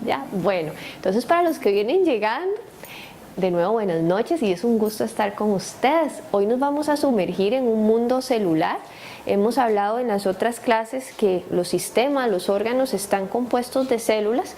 ¿Ya? Bueno, entonces para los que vienen llegando, de nuevo buenas noches y es un gusto estar con ustedes. Hoy nos vamos a sumergir en un mundo celular. Hemos hablado en las otras clases que los sistemas, los órganos están compuestos de células.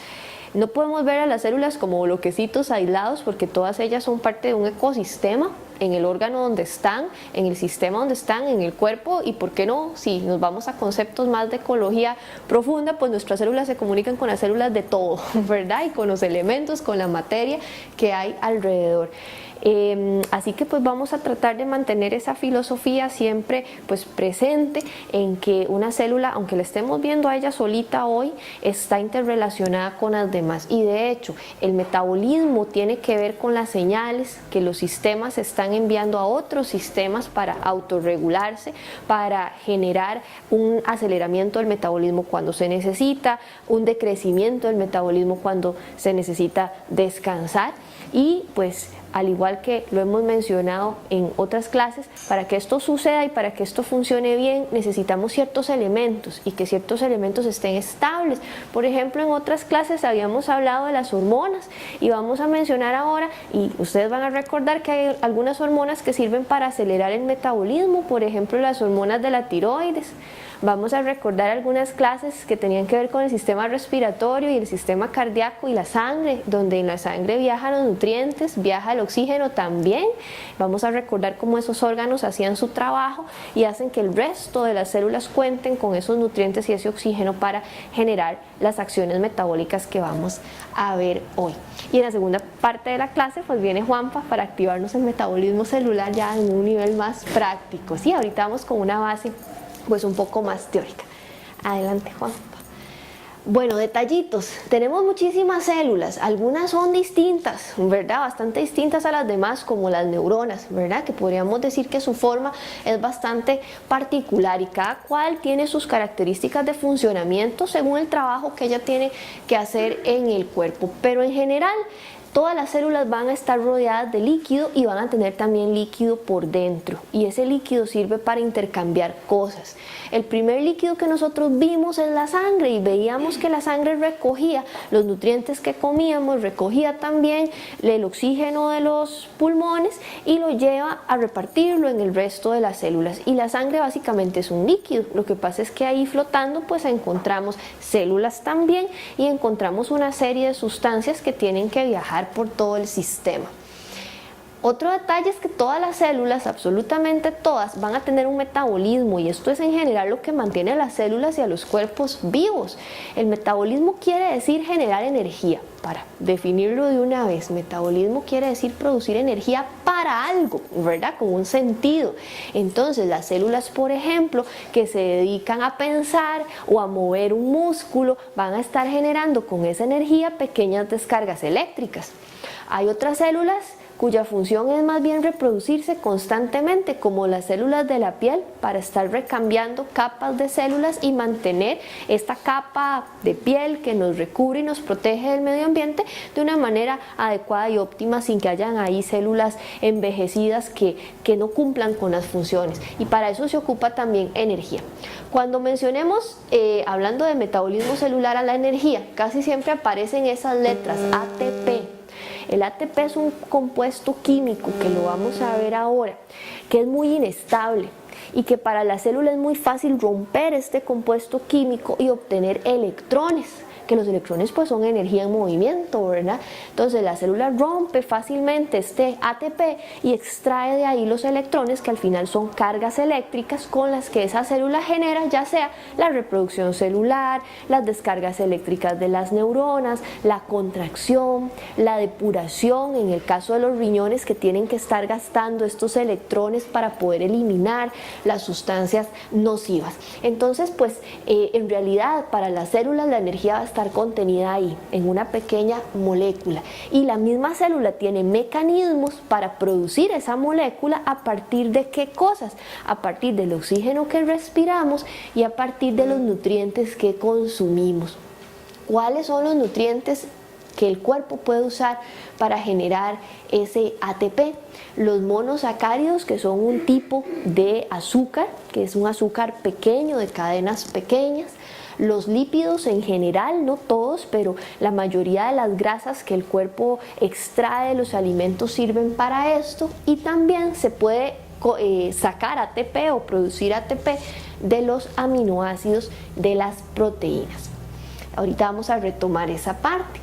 No podemos ver a las células como bloquecitos aislados porque todas ellas son parte de un ecosistema, en el órgano donde están, en el sistema donde están, en el cuerpo, y por qué no, si nos vamos a conceptos más de ecología profunda, pues nuestras células se comunican con las células de todo, ¿verdad? Y con los elementos, con la materia que hay alrededor. Así que pues vamos a tratar de mantener esa filosofía siempre pues presente, en que una célula, aunque la estemos viendo a ella solita hoy, está interrelacionada con las demás, y de hecho el metabolismo tiene que ver con las señales que los sistemas están enviando a otros sistemas para autorregularse, para generar un aceleramiento del metabolismo cuando se necesita, un decrecimiento del metabolismo cuando se necesita descansar. Y pues al igual que lo hemos mencionado en otras clases, para que esto suceda y para que esto funcione bien necesitamos ciertos elementos, y que ciertos elementos estén estables. Por ejemplo, en otras clases habíamos hablado de las hormonas, y vamos a mencionar ahora, y ustedes van a recordar que hay algunas hormonas que sirven para acelerar el metabolismo, por ejemplo las hormonas de la tiroides. Vamos a recordar algunas clases que tenían que ver con el sistema respiratorio y el sistema cardíaco y la sangre, donde en la sangre viajan los nutrientes, viaja el oxígeno también. Vamos a recordar cómo esos órganos hacían su trabajo y hacen que el resto de las células cuenten con esos nutrientes y ese oxígeno para generar las acciones metabólicas que vamos a ver hoy. Y en la segunda parte de la clase pues viene Juanpa para activarnos el metabolismo celular ya en un nivel más práctico. Sí, ahorita vamos con una base pues un poco más teórica. Adelante, Juanpa. Bueno, detallitos. Tenemos muchísimas células, algunas son distintas, ¿verdad? Bastante distintas a las demás, como las neuronas, ¿verdad? Que podríamos decir que su forma es bastante particular, y cada cual tiene sus características de funcionamiento según el trabajo que ella tiene que hacer en el cuerpo. Pero en general, todas las células van a estar rodeadas de líquido y van a tener también líquido por dentro, y ese líquido sirve para intercambiar cosas. El primer líquido que nosotros vimos es la sangre, y veíamos que la sangre recogía los nutrientes que comíamos, recogía también el oxígeno de los pulmones y lo lleva a repartirlo en el resto de las células. Y la sangre básicamente es un líquido. Lo que pasa es que ahí flotando pues encontramos células también, y encontramos una serie de sustancias que tienen que viajar por todo el sistema. Otro detalle es que todas las células, absolutamente todas, van a tener un metabolismo, y esto es en general lo que mantiene a las células y a los cuerpos vivos. El metabolismo quiere decir generar energía. Para definirlo de una vez, metabolismo quiere decir producir energía para algo, ¿verdad? Con un sentido. Entonces las células, por ejemplo, que se dedican a pensar o a mover un músculo, van a estar generando con esa energía pequeñas descargas eléctricas. Hay otras células cuya función es más bien reproducirse constantemente, como las células de la piel, para estar recambiando capas de células y mantener esta capa de piel que nos recubre y nos protege del medio ambiente de una manera adecuada y óptima, sin que hayan ahí células envejecidas que no cumplan con las funciones, y para eso se ocupa también energía. Cuando mencionemos, hablando de metabolismo celular, a la energía, casi siempre aparecen esas letras ATP. El ATP es un compuesto químico, que lo vamos a ver ahora, que es muy inestable, y que para la célula es muy fácil romper este compuesto químico y obtener electrones, que los electrones pues son energía en movimiento, ¿verdad? Entonces la célula rompe fácilmente este ATP y extrae de ahí los electrones, que al final son cargas eléctricas con las que esa célula genera ya sea la reproducción celular, las descargas eléctricas de las neuronas, la contracción, la depuración, en el caso de los riñones que tienen que estar gastando estos electrones para poder eliminar las sustancias nocivas. Entonces pues en realidad para las células la energía va a estar contenida ahí, en una pequeña molécula, y la misma célula tiene mecanismos para producir esa molécula a partir de ¿qué cosas? A partir del oxígeno que respiramos y a partir de los nutrientes que consumimos. ¿Cuáles son los nutrientes que el cuerpo puede usar para generar ese ATP? Los monosacáridos, que son un tipo de azúcar, que es un azúcar pequeño, de cadenas pequeñas. Los lípidos en general, no todos, pero la mayoría de las grasas que el cuerpo extrae de los alimentos sirven para esto, y también se puede sacar ATP o producir ATP de los aminoácidos de las proteínas. Ahorita vamos a retomar esa parte.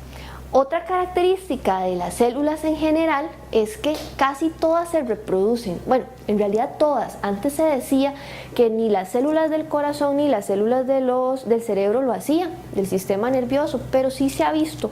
Otra característica de las células en general es que casi todas se reproducen. Bueno, en realidad todas. Antes se decía que ni las células del corazón ni las células del cerebro lo hacían, del sistema nervioso, pero sí se ha visto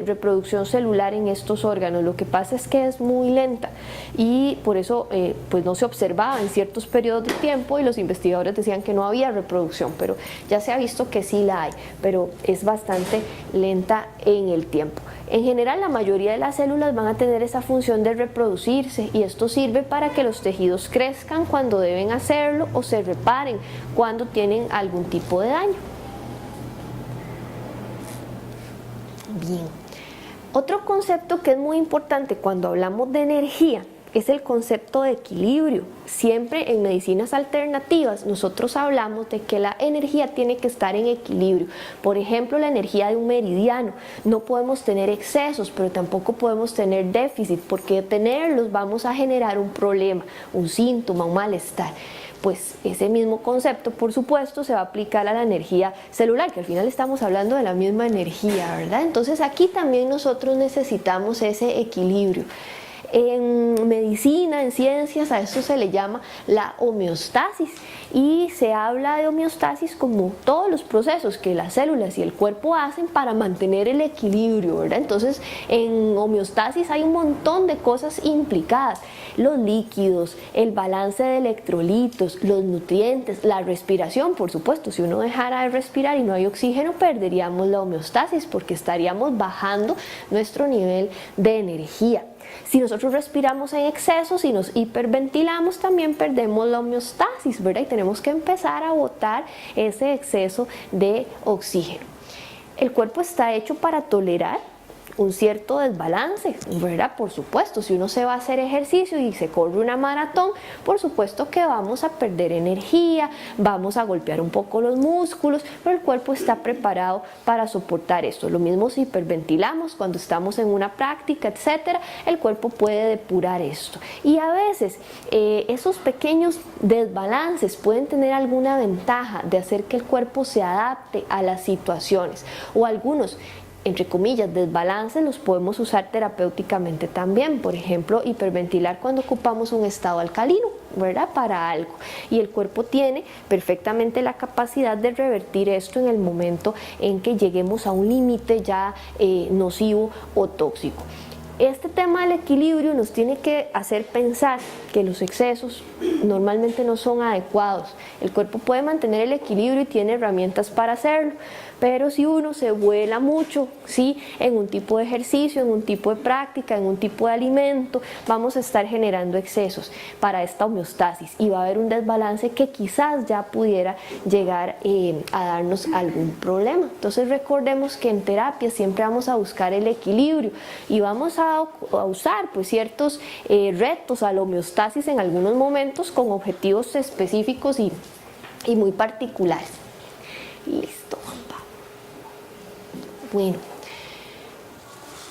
reproducción celular en estos órganos. Lo que pasa es que es muy lenta y por eso pues no se observaba en ciertos periodos de tiempo, y los investigadores decían que no había reproducción, pero ya se ha visto que sí la hay, pero es bastante lenta en el tiempo. En general, la mayoría de las células van a tener esa función de reproducirse, y esto sirve para que los tejidos crezcan cuando deben hacerlo o se reparen cuando tienen algún tipo de daño. Bien. Otro concepto que es muy importante cuando hablamos de energía es el concepto de equilibrio. Siempre en medicinas alternativas nosotros hablamos de que la energía tiene que estar en equilibrio. Por ejemplo, la energía de un meridiano. No podemos tener excesos, pero tampoco podemos tener déficit, porque tenerlos vamos a generar un problema, un síntoma, un malestar. Pues ese mismo concepto, por supuesto, se va a aplicar a la energía celular, que al final estamos hablando de la misma energía, ¿verdad? Entonces aquí también nosotros necesitamos ese equilibrio. En medicina, en ciencias, a esto se le llama la homeostasis, y se habla de homeostasis como todos los procesos que las células y el cuerpo hacen para mantener el equilibrio, ¿verdad? Entonces, en homeostasis hay un montón de cosas implicadas: los líquidos, el balance de electrolitos, los nutrientes, la respiración. Por supuesto, si uno dejara de respirar y no hay oxígeno, perderíamos la homeostasis, porque estaríamos bajando nuestro nivel de energía. Si nosotros respiramos en exceso, si nos hiperventilamos, también perdemos la homeostasis, ¿verdad? Y tenemos que empezar a botar ese exceso de oxígeno. El cuerpo está hecho para tolerar un cierto desbalance, ¿verdad? Por supuesto, si uno se va a hacer ejercicio y se corre una maratón, por supuesto que vamos a perder energía, vamos a golpear un poco los músculos, pero el cuerpo está preparado para soportar esto. Lo mismo si hiperventilamos cuando estamos en una práctica, etcétera, el cuerpo puede depurar esto. Y a veces esos pequeños desbalances pueden tener alguna ventaja de hacer que el cuerpo se adapte a las situaciones, o algunos, entre comillas, desbalances los podemos usar terapéuticamente también. Por ejemplo, hiperventilar cuando ocupamos un estado alcalino, ¿verdad? Para algo. Y el cuerpo tiene perfectamente la capacidad de revertir esto en el momento en que lleguemos a un límite ya nocivo o tóxico. Este tema del equilibrio nos tiene que hacer pensar que los excesos normalmente no son adecuados. El cuerpo puede mantener el equilibrio y tiene herramientas para hacerlo, pero si uno se vuela mucho, ¿sí?, en un tipo de ejercicio, en un tipo de práctica, en un tipo de alimento, vamos a estar generando excesos para esta homeostasis, y va a haber un desbalance que quizás ya pudiera llegar a darnos algún problema. Entonces recordemos que en terapia siempre vamos a buscar el equilibrio, y vamos a usar pues ciertos retos a la homeostasis en algunos momentos con objetivos específicos y muy particulares. Listo. Bueno,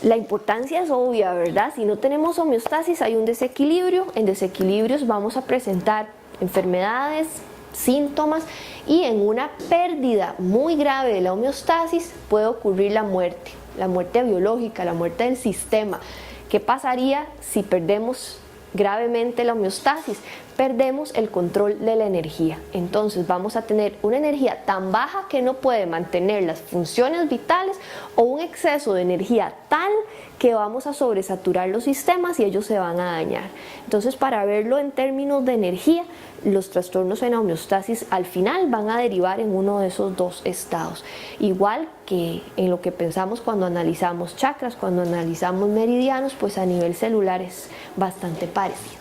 la importancia es obvia, ¿verdad? Si no tenemos homeostasis hay un desequilibrio. En desequilibrios vamos a presentar enfermedades, síntomas, y en una pérdida muy grave de la homeostasis puede ocurrir la muerte biológica, la muerte del sistema. ¿Qué pasaría si perdemos gravemente la homeostasis? Perdemos el control de la energía. Entonces vamos a tener una energía tan baja que no puede mantener las funciones vitales, o un exceso de energía tal que vamos a sobresaturar los sistemas y ellos se van a dañar. Entonces, para verlo en términos de energía, los trastornos en homeostasis al final van a derivar en uno de esos dos estados. Igual que en lo que pensamos cuando analizamos chakras, cuando analizamos meridianos, pues a nivel celular es bastante parecido.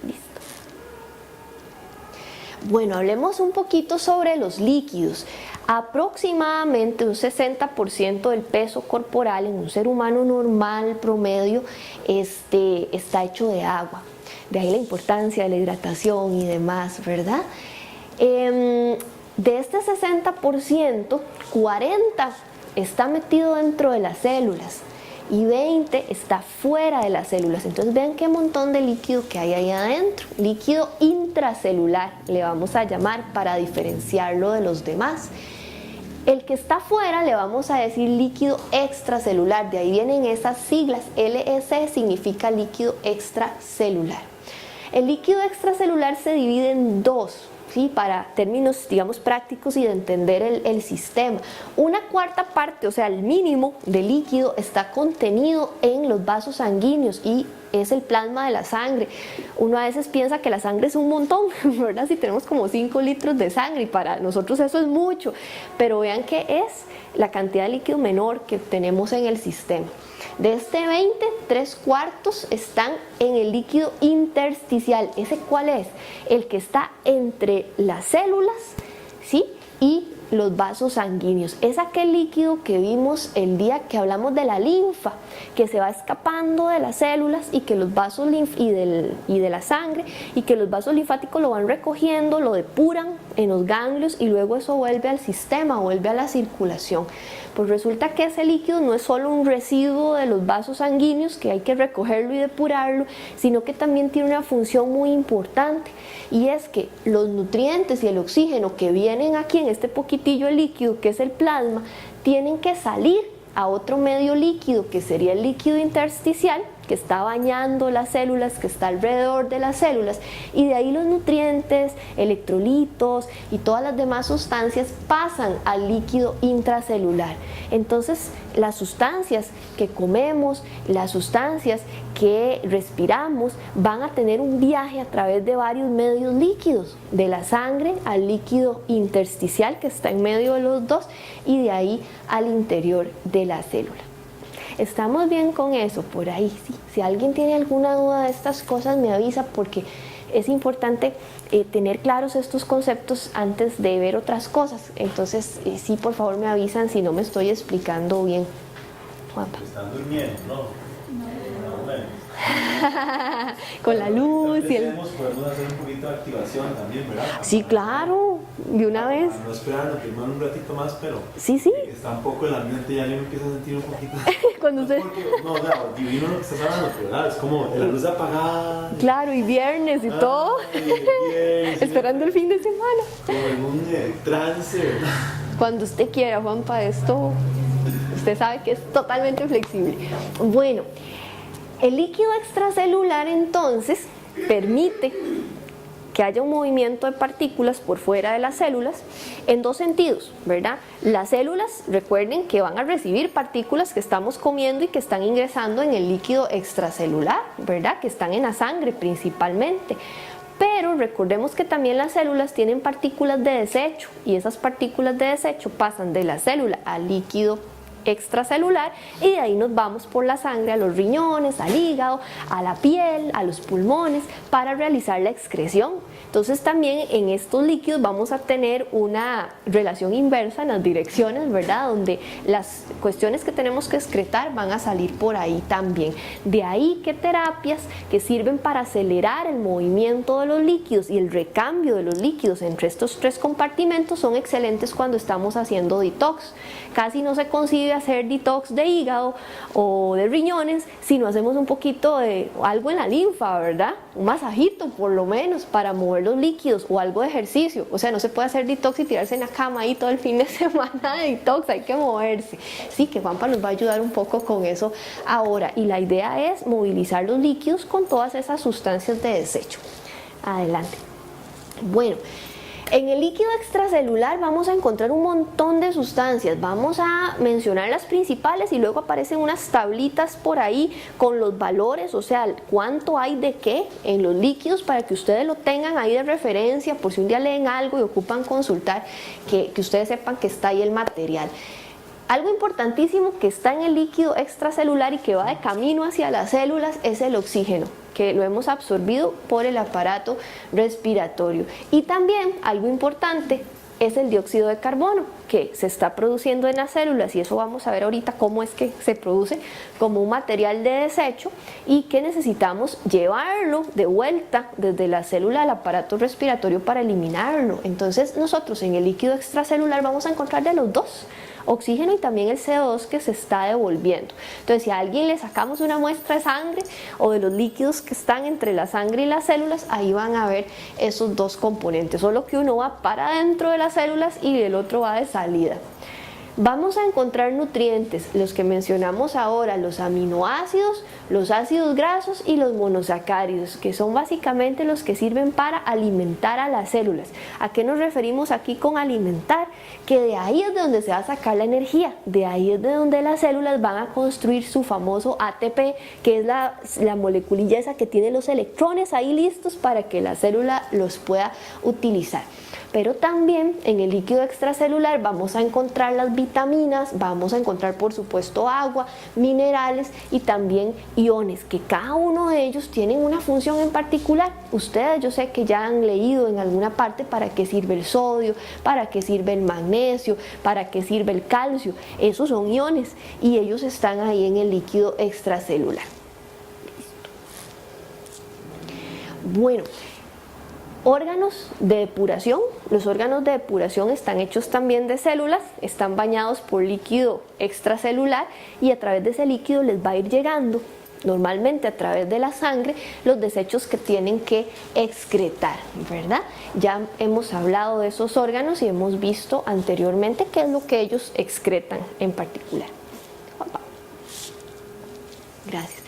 Listo. Bueno, hablemos un poquito sobre los líquidos. Aproximadamente un 60% del peso corporal en un ser humano normal, promedio, está hecho de agua. De ahí la importancia de la hidratación y demás, ¿verdad? De este 60%, 40 está metido dentro de las células y 20 está fuera de las células. Entonces vean qué montón de líquido que hay ahí adentro. Líquido intracelular le vamos a llamar para diferenciarlo de los demás. El que está fuera le vamos a decir líquido extracelular, de ahí vienen esas siglas. LEC significa líquido extracelular. El líquido extracelular se divide en dos, ¿sí? Para términos, digamos, prácticos y de entender el sistema. Una cuarta parte, o sea, el mínimo de líquido está contenido en los vasos sanguíneos y es el plasma de la sangre. Uno a veces piensa que la sangre es un montón, ¿verdad? Si tenemos como 5 litros de sangre y para nosotros eso es mucho, pero vean que es la cantidad de líquido menor que tenemos en el sistema. De este 20, 3/4 están en el líquido intersticial. ¿Ese cuál es? El que está entre las células, ¿sí? Y los vasos sanguíneos. Es aquel líquido que vimos el día que hablamos de la linfa, que se va escapando de las células y que los vasos y de la sangre, y que los vasos linfáticos lo van recogiendo, lo depuran en los ganglios y luego eso vuelve al sistema, vuelve a la circulación. Pues resulta que ese líquido no es solo un residuo de los vasos sanguíneos que hay que recogerlo y depurarlo, sino que también tiene una función muy importante, y es que los nutrientes y el oxígeno que vienen aquí en este poquitillo de líquido que es el plasma, tienen que salir a otro medio líquido que sería el líquido intersticial, que está bañando las células, que está alrededor de las células, y de ahí los nutrientes, electrolitos y todas las demás sustancias pasan al líquido intracelular. Entonces las sustancias que comemos, las sustancias que respiramos van a tener un viaje a través de varios medios líquidos, de la sangre al líquido intersticial que está en medio de los dos y de ahí al interior de la célula. ¿Estamos bien con eso? Por ahí, sí. Si alguien tiene alguna duda de estas cosas me avisa, porque es importante tener claros estos conceptos antes de ver otras cosas. Entonces, sí, por favor me avisan si no me estoy explicando bien. Juanpa. Están durmiendo, ¿no? Con la luz y el... Podemos hacer un poquito de activación también, ¿verdad? Sí, claro, de una vez. No esperar, primero un ratito más, pero sí, sí. Está un poco el ambiente, ya le empiezo a sentir un poquito. Cuando usted... No, divino lo que estás hablando, ¿verdad? Es como la luz apagada. Claro, y viernes y todo. Viernes, esperando el fin de semana. Como en un trance, ¿verdad? Cuando usted quiera, Juanpa, esto usted sabe que es totalmente flexible. Bueno, el líquido extracelular entonces permite que haya un movimiento de partículas por fuera de las células en dos sentidos, ¿verdad? Las células, recuerden que van a recibir partículas que estamos comiendo y que están ingresando en el líquido extracelular, ¿verdad? Que están en la sangre principalmente. Pero recordemos que también las células tienen partículas de desecho y esas partículas de desecho pasan de la célula al líquido extracelular y de ahí nos vamos por la sangre a los riñones, al hígado, a la piel, a los pulmones para realizar la excreción. Entonces también en estos líquidos vamos a tener una relación inversa en las direcciones, ¿verdad? Donde las cuestiones que tenemos que excretar van a salir por ahí también. De ahí que terapias que sirven para acelerar el movimiento de los líquidos y el recambio de los líquidos entre estos tres compartimentos son excelentes cuando estamos haciendo detox. Casi no se concibe hacer detox de hígado o de riñones si no hacemos un poquito de algo en la linfa, ¿verdad? Un masajito por lo menos para mover los líquidos o algo de ejercicio. O sea, no se puede hacer detox y tirarse en la cama ahí todo el fin de semana de detox, hay que moverse. Sí, que Juanpa nos va a ayudar un poco con eso ahora, y la idea es movilizar los líquidos con todas esas sustancias de desecho. Adelante. Bueno, en el líquido extracelular vamos a encontrar un montón de sustancias. Vamos a mencionar las principales y luego aparecen unas tablitas por ahí con los valores, o sea, cuánto hay de qué en los líquidos para que ustedes lo tengan ahí de referencia por si un día leen algo y ocupan consultar, que ustedes sepan que está ahí el material. Algo importantísimo que está en el líquido extracelular y que va de camino hacia las células es el oxígeno, que lo hemos absorbido por el aparato respiratorio. Y también algo importante es el dióxido de carbono, que se está produciendo en las células, y eso vamos a ver ahorita cómo es que se produce como un material de desecho y que necesitamos llevarlo de vuelta desde la célula al aparato respiratorio para eliminarlo. Entonces nosotros en el líquido extracelular vamos a encontrar de los dos, oxígeno y también el CO2 que se está devolviendo. Entonces, si a alguien le sacamos una muestra de sangre o de los líquidos que están entre la sangre y las células, ahí van a ver esos dos componentes, solo que uno va para adentro de las células y el otro va de salida. Vamos a encontrar nutrientes, los que mencionamos ahora, los aminoácidos, los ácidos grasos y los monosacáridos, que son básicamente los que sirven para alimentar a las células. ¿A qué nos referimos aquí con alimentar? Que de ahí es de donde se va a sacar la energía, de ahí es de donde las células van a construir su famoso ATP, que es la moleculilla esa que tiene los electrones ahí listos para que la célula los pueda utilizar. Pero también en el líquido extracelular vamos a encontrar las vitaminas, vamos a encontrar por supuesto agua, minerales y también iones, que cada uno de ellos tienen una función en particular. Ustedes yo sé que ya han leído en alguna parte para qué sirve el sodio, para qué sirve el magnesio, para qué sirve el calcio. Esos son iones y ellos están ahí en el líquido extracelular. Bueno, órganos de depuración. Los órganos de depuración están hechos también de células, están bañados por líquido extracelular y a través de ese líquido les va a ir llegando, normalmente a través de la sangre, los desechos que tienen que excretar, ¿verdad? Ya hemos hablado de esos órganos y hemos visto anteriormente qué es lo que ellos excretan en particular. Gracias.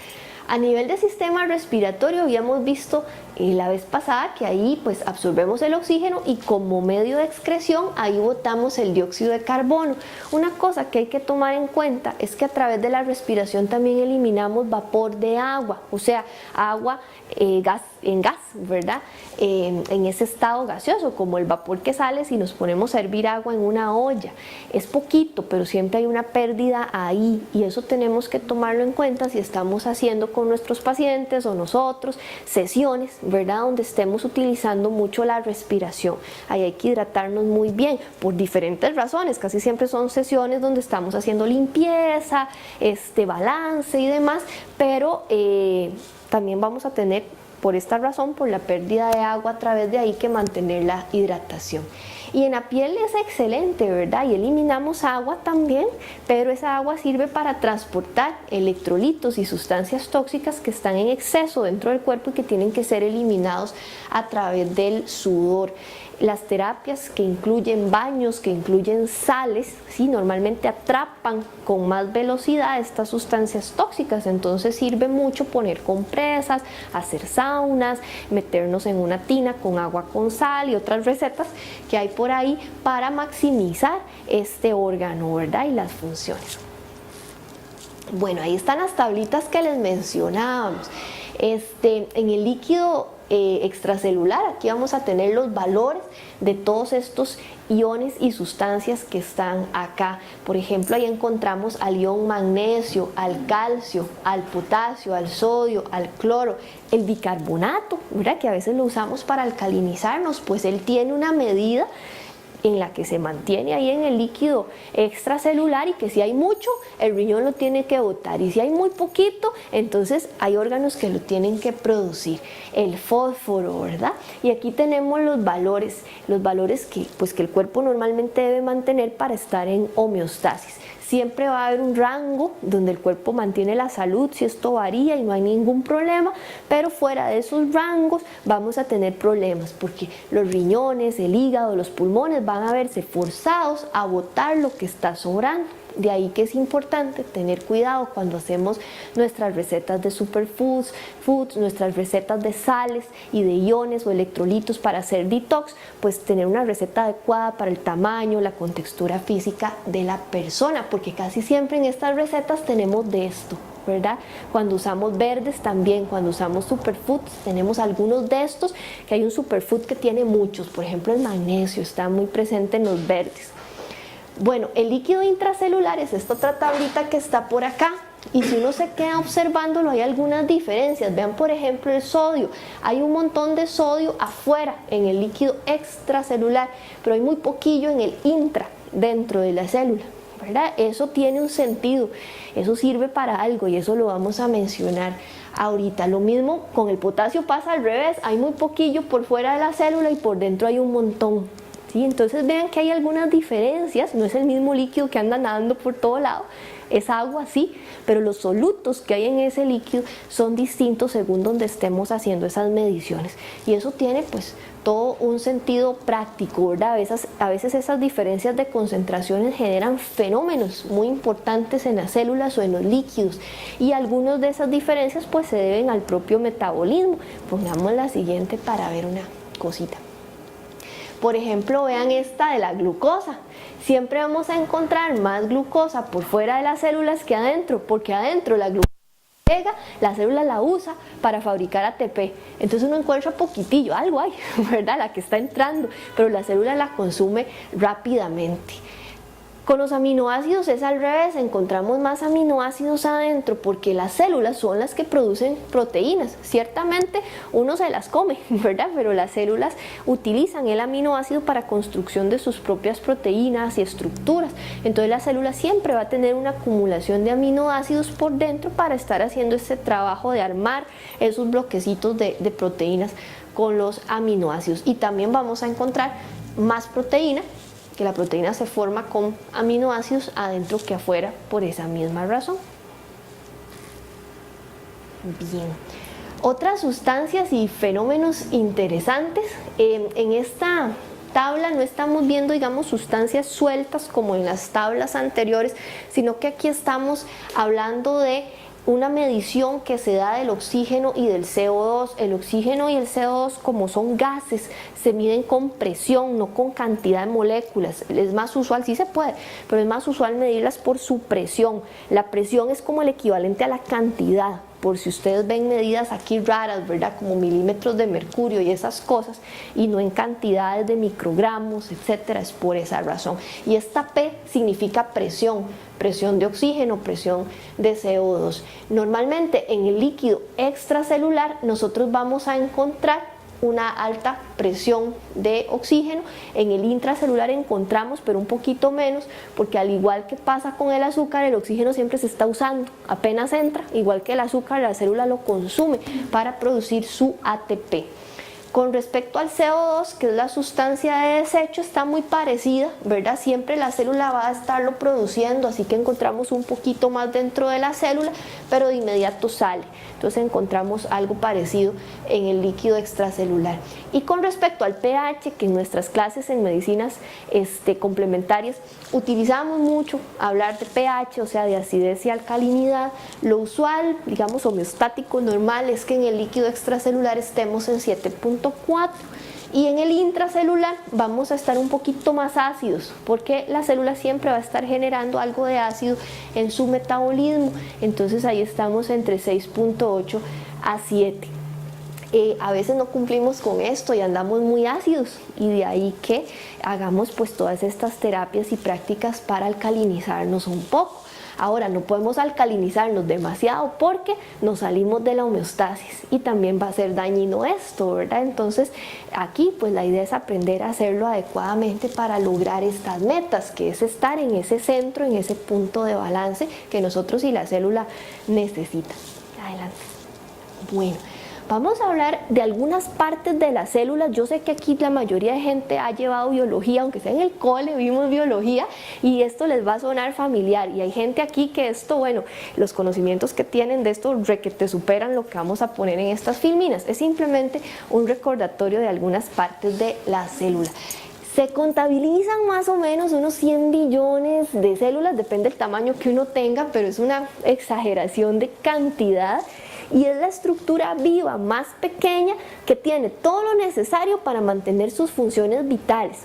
A nivel de sistema respiratorio habíamos visto la vez pasada que ahí pues absorbemos el oxígeno y como medio de excreción ahí botamos el dióxido de carbono. Una cosa que hay que tomar en cuenta es que a través de la respiración también eliminamos vapor de agua, o sea, agua gas, ¿verdad? En ese estado gaseoso, como el vapor que sale si nos ponemos a hervir agua en una olla. Es poquito, pero siempre hay una pérdida ahí y eso tenemos que tomarlo en cuenta si estamos haciendo con nuestros pacientes o nosotros sesiones, ¿verdad? Donde estemos utilizando mucho la respiración. Ahí hay que hidratarnos muy bien por diferentes razones. Casi siempre son sesiones donde estamos haciendo limpieza, balance y demás, pero también vamos a tener por esta razón, por la pérdida de agua a través de ahí, que mantener la hidratación. Y en la piel es excelente, ¿verdad? Y eliminamos agua también, pero esa agua sirve para transportar electrolitos y sustancias tóxicas que están en exceso dentro del cuerpo y que tienen que ser eliminados a través del sudor. Las terapias que incluyen baños, que incluyen sales, ¿sí? Normalmente atrapan con más velocidad estas sustancias tóxicas, entonces sirve mucho poner compresas, hacer saunas, meternos en una tina con agua con sal y otras recetas que hay por ahí para maximizar este órgano, ¿verdad? Y las funciones. Bueno, ahí están las tablitas que les mencionábamos. En el líquido extracelular, aquí vamos a tener los valores de todos estos iones y sustancias que están acá. Por ejemplo, ahí encontramos al ion magnesio, al calcio, al potasio, al sodio, al cloro, el bicarbonato, ¿verdad? Que a veces lo usamos para alcalinizarnos, pues él tiene una medida en la que se mantiene ahí en el líquido extracelular y que si hay mucho, el riñón lo tiene que botar y si hay muy poquito, entonces hay órganos que lo tienen que producir. El fósforo, ¿verdad? Y aquí tenemos los valores que el cuerpo normalmente debe mantener para estar en homeostasis. Siempre va a haber un rango donde el cuerpo mantiene la salud, si esto varía y no hay ningún problema, pero fuera de esos rangos vamos a tener problemas porque los riñones, el hígado, los pulmones van a verse forzados a botar lo que está sobrando. De ahí que es importante tener cuidado cuando hacemos nuestras recetas de superfoods, nuestras recetas de sales y de iones o electrolitos para hacer detox, pues tener una receta adecuada para el tamaño, la contextura física de la persona, porque casi siempre en estas recetas tenemos de esto, ¿verdad? Cuando usamos verdes también, cuando usamos superfoods, tenemos algunos de estos, que hay un superfood que tiene muchos, por ejemplo el magnesio está muy presente en los verdes. Bueno, el líquido intracelular es esta otra tablita que está por acá, Y si uno se queda observándolo, hay algunas diferencias. Vean, por ejemplo, el sodio. Hay un montón de sodio afuera, en el líquido extracelular, pero hay muy poquillo en el intra, dentro de la célula, ¿verdad? Eso tiene un sentido, eso sirve para algo y eso lo vamos a mencionar ahorita. Lo mismo con el potasio pasa al revés, hay muy poquillo por fuera de la célula y por dentro hay un montón. ¿Sí? Entonces vean que hay algunas diferencias, no es el mismo líquido que anda nadando por todo lado, es agua sí, pero los solutos que hay en ese líquido son distintos según donde estemos haciendo esas mediciones. Y eso tiene pues todo un sentido práctico, ¿verdad? A veces esas diferencias de concentraciones generan fenómenos muy importantes en las células o en los líquidos, y algunas de esas diferencias pues se deben al propio metabolismo. Pongamos la siguiente para ver una cosita. Por ejemplo, vean esta de la glucosa. Siempre vamos a encontrar más glucosa por fuera de las células que adentro, porque adentro la glucosa llega, la célula la usa para fabricar ATP. Entonces uno encuentra poquitillo, algo hay, ¿verdad? La que está entrando, pero la célula la consume rápidamente. Con los aminoácidos es al revés, encontramos más aminoácidos adentro porque las células son las que producen proteínas. Ciertamente uno se las come, ¿verdad? Pero las células utilizan el aminoácido para construcción de sus propias proteínas y estructuras. Entonces la célula siempre va a tener una acumulación de aminoácidos por dentro para estar haciendo este trabajo de armar esos bloquecitos de proteínas con los aminoácidos. Y también vamos a encontrar más proteína, que la proteína se forma con aminoácidos adentro que afuera por esa misma razón. Bien, otras sustancias y fenómenos interesantes. En esta tabla no estamos viendo, digamos, sustancias sueltas como en las tablas anteriores, sino que aquí estamos hablando de una medición que se da del oxígeno y del CO2. El oxígeno y el CO2, como son gases, se miden con presión, no con cantidad de moléculas. Es más usual, sí se puede, pero es más usual medirlas por su presión. La presión es como el equivalente a la cantidad, por si ustedes ven medidas aquí raras, ¿verdad? Como milímetros de mercurio y esas cosas, y no en cantidades de microgramos, etcétera, es por esa razón. Y esta P significa presión, presión de oxígeno, presión de CO2. Normalmente en el líquido extracelular nosotros vamos a encontrar una alta presión de oxígeno. En el intracelular encontramos, pero un poquito menos, porque al igual que pasa con el azúcar, el oxígeno siempre se está usando, apenas entra, igual que el azúcar, la célula lo consume para producir su ATP. Con respecto al CO2, que es la sustancia de desecho, está muy parecida, ¿verdad? Siempre la célula va a estarlo produciendo, así que encontramos un poquito más dentro de la célula, pero de inmediato sale. Entonces encontramos algo parecido en el líquido extracelular. Y con respecto al pH, que en nuestras clases en medicinas complementarias utilizamos mucho hablar de pH, o sea, de acidez y alcalinidad. Lo usual, digamos, homeostático normal, es que en el líquido extracelular estemos en 7.4 y en el intracelular vamos a estar un poquito más ácidos, porque la célula siempre va a estar generando algo de ácido en su metabolismo. Entonces ahí estamos entre 6.8 a 7. A veces no cumplimos con esto y andamos muy ácidos, y de ahí que hagamos pues todas estas terapias y prácticas para alcalinizarnos un poco. Ahora, no podemos alcalinizarnos demasiado porque nos salimos de la homeostasis y también va a ser dañino esto, ¿verdad? Entonces aquí pues la idea es aprender a hacerlo adecuadamente para lograr estas metas, que es estar en ese centro, en ese punto de balance que nosotros y la célula necesitan. Adelante. Bueno, vamos a hablar de algunas partes de las células. Yo sé que aquí la mayoría de gente ha llevado biología, aunque sea en el cole vimos biología, y esto les va a sonar familiar. Y hay gente aquí que esto, bueno, los conocimientos que tienen de esto requete superan lo que vamos a poner en estas filminas. Es simplemente un recordatorio de algunas partes de la célula. Se contabilizan más o menos unos 100 billones de células, depende del tamaño que uno tenga, pero es una exageración de cantidad. Y es la estructura viva más pequeña que tiene todo lo necesario para mantener sus funciones vitales.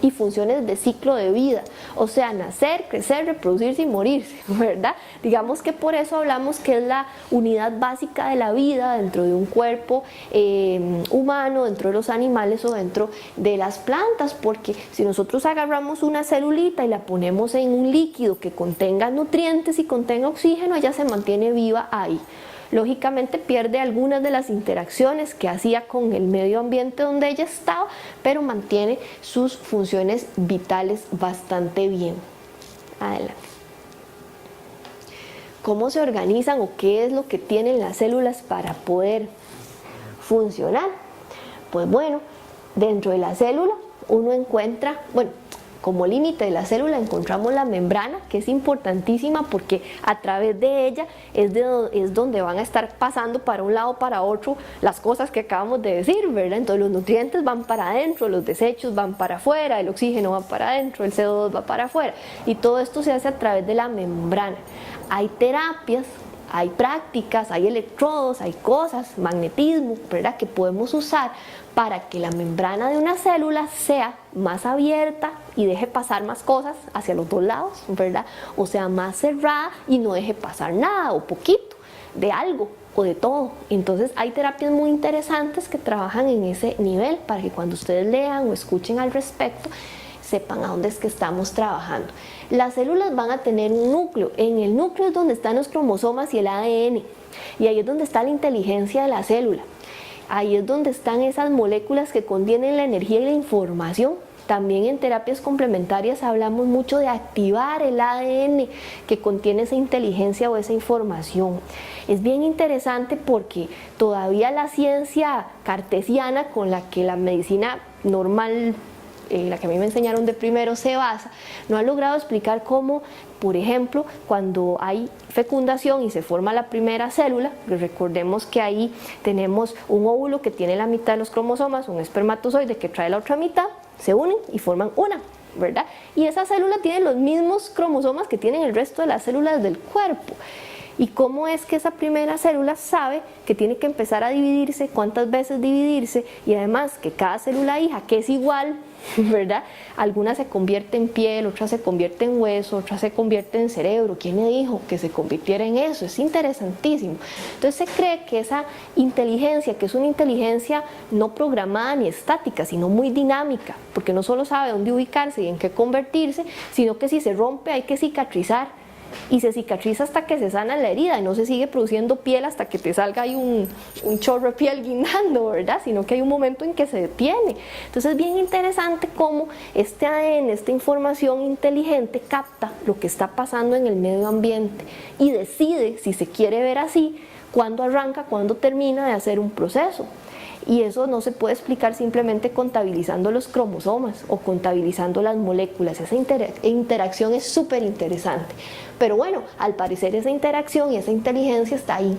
y funciones de ciclo de vida, o sea, nacer, crecer, reproducirse y morirse, ¿verdad? Digamos que por eso hablamos que es la unidad básica de la vida dentro de un cuerpo humano, dentro de los animales o dentro de las plantas, porque si nosotros agarramos una celulita y la ponemos en un líquido que contenga nutrientes y contenga oxígeno, ella se mantiene viva ahí. Lógicamente pierde algunas de las interacciones que hacía con el medio ambiente donde ella estaba, pero mantiene sus funciones vitales bastante bien. Adelante. ¿Cómo se organizan o qué es lo que tienen las células para poder funcionar? Pues bueno, dentro de la célula uno encuentra, como límite de la célula encontramos la membrana, que es importantísima porque a través de ella es donde van a estar pasando para un lado o para otro las cosas que acabamos de decir, ¿verdad? Entonces los nutrientes van para adentro, los desechos van para afuera, el oxígeno va para adentro, el CO2 va para afuera, y todo esto se hace a través de la membrana. Hay terapias, hay prácticas, hay electrodos, hay cosas, magnetismo, ¿verdad?, que podemos usar para que la membrana de una célula sea más abierta y deje pasar más cosas hacia los dos lados, ¿verdad? O sea, más cerrada y no deje pasar nada o poquito de algo o de todo. Entonces hay terapias muy interesantes que trabajan en ese nivel para que cuando ustedes lean o escuchen al respecto sepan a dónde es que estamos trabajando. Las células van a tener un núcleo. En el núcleo es donde están los cromosomas y el ADN, y ahí es donde está la inteligencia de la célula. Ahí es donde están esas moléculas que contienen la energía y la información. También en terapias complementarias hablamos mucho de activar el ADN que contiene esa inteligencia o esa información. Es bien interesante porque todavía la ciencia cartesiana con la que la medicina normal, la que a mí me enseñaron de primero, se basa, no ha logrado explicar cómo, por ejemplo, cuando hay fecundación y se forma la primera célula, recordemos que ahí tenemos un óvulo que tiene la mitad de los cromosomas, un espermatozoide que trae la otra mitad, se unen y forman una, ¿verdad? Y esa célula tiene los mismos cromosomas que tienen el resto de las células del cuerpo. ¿Y cómo es que esa primera célula sabe que tiene que empezar a dividirse, cuántas veces dividirse, y además que cada célula hija, que es igual, ¿verdad? Alguna se convierte en piel, otra se convierte en hueso, otra se convierte en cerebro? ¿Quién le dijo que se convirtiera en eso? Es interesantísimo. Entonces se cree que esa inteligencia, que es una inteligencia no programada ni estática, sino muy dinámica, porque no solo sabe dónde ubicarse y en qué convertirse, sino que si se rompe hay que cicatrizar. Y se cicatriza hasta que se sana la herida y no se sigue produciendo piel hasta que te salga ahí un chorro de piel guindando, ¿verdad? Sino que hay un momento en que se detiene. Entonces es bien interesante cómo este ADN, esta información inteligente, capta lo que está pasando en el medio ambiente y decide, si se quiere ver así, cuándo arranca, cuándo termina de hacer un proceso. Y eso no se puede explicar simplemente contabilizando los cromosomas o contabilizando las moléculas. Esa interacción es súper interesante. Pero bueno, al parecer esa interacción y esa inteligencia está ahí,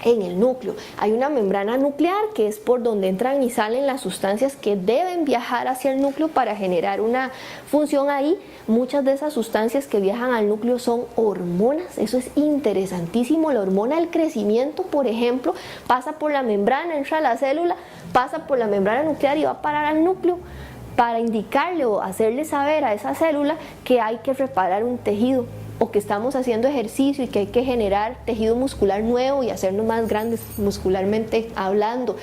en el núcleo. Hay una membrana nuclear que es por donde entran y salen las sustancias que deben viajar hacia el núcleo para generar una función ahí. Muchas de esas sustancias que viajan al núcleo son hormonas. Eso es interesantísimo. La hormona del crecimiento, por ejemplo, pasa por la membrana, entra a la célula, pasa por la membrana nuclear y va a parar al núcleo para indicarle o hacerle saber a esa célula que hay que reparar un tejido, o que estamos haciendo ejercicio y que hay que generar tejido muscular nuevo y hacernos más grandes muscularmente hablando,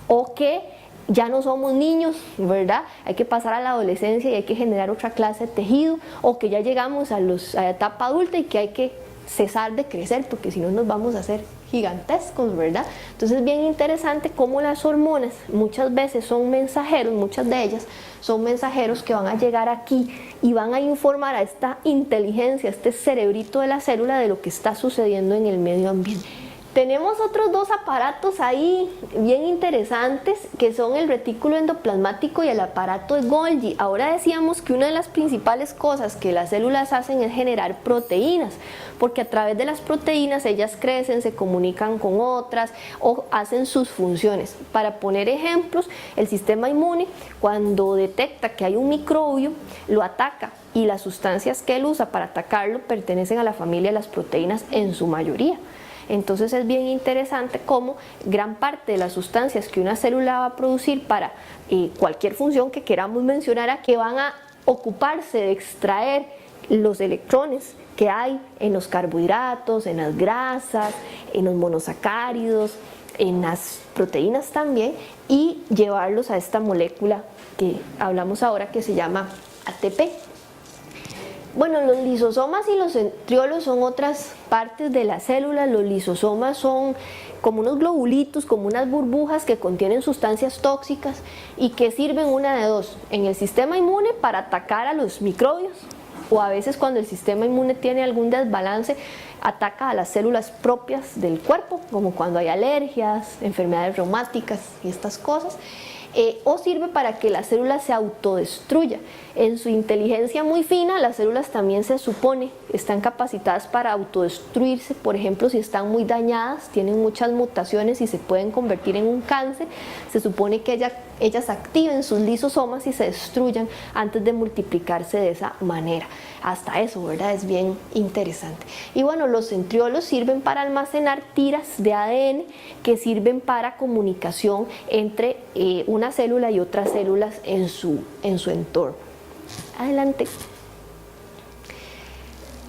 o que ya no somos niños, ¿verdad? Hay que pasar a la adolescencia y hay que generar otra clase de tejido, o que ya llegamos a la etapa adulta y que hay que cesar de crecer porque si no nos vamos a hacer gigantescos, ¿verdad? Entonces es bien interesante cómo las hormonas muchas veces son mensajeros, muchas de ellas son mensajeros que van a llegar aquí y van a informar a esta inteligencia, a este cerebrito de la célula de lo que está sucediendo en el medio ambiente. Tenemos otros dos aparatos ahí bien interesantes que son el retículo endoplasmático y el aparato de Golgi. Ahora decíamos que una de las principales cosas que las células hacen es generar proteínas, porque a través de las proteínas ellas crecen, se comunican con otras o hacen sus funciones. Para poner ejemplos, el sistema inmune cuando detecta que hay un microbio lo ataca y las sustancias que él usa para atacarlo pertenecen a la familia de las proteínas en su mayoría. Entonces es bien interesante cómo gran parte de las sustancias que una célula va a producir para cualquier función que queramos mencionar, que van a ocuparse de extraer los electrones que hay en los carbohidratos, en las grasas, en los monosacáridos, en las proteínas también, y llevarlos a esta molécula que hablamos ahora, que se llama ATP. Bueno, los lisosomas y los centriolos son otras partes de la célula. Los lisosomas son como unos globulitos, como unas burbujas que contienen sustancias tóxicas y que sirven una de dos: en el sistema inmune para atacar a los microbios, o a veces cuando el sistema inmune tiene algún desbalance, ataca a las células propias del cuerpo, como cuando hay alergias, enfermedades reumáticas y estas cosas. O sirve para que la célula se autodestruya. En su inteligencia muy fina, las células también se supone están capacitadas para autodestruirse. Por ejemplo, si están muy dañadas, tienen muchas mutaciones y se pueden convertir en un cáncer, se supone que ellas activen sus lisosomas y se destruyan antes de multiplicarse de esa manera. Hasta eso, ¿verdad? Es bien interesante. Y bueno, los centriolos sirven para almacenar tiras de ADN que sirven para comunicación entre una célula y otras células en su entorno. Adelante.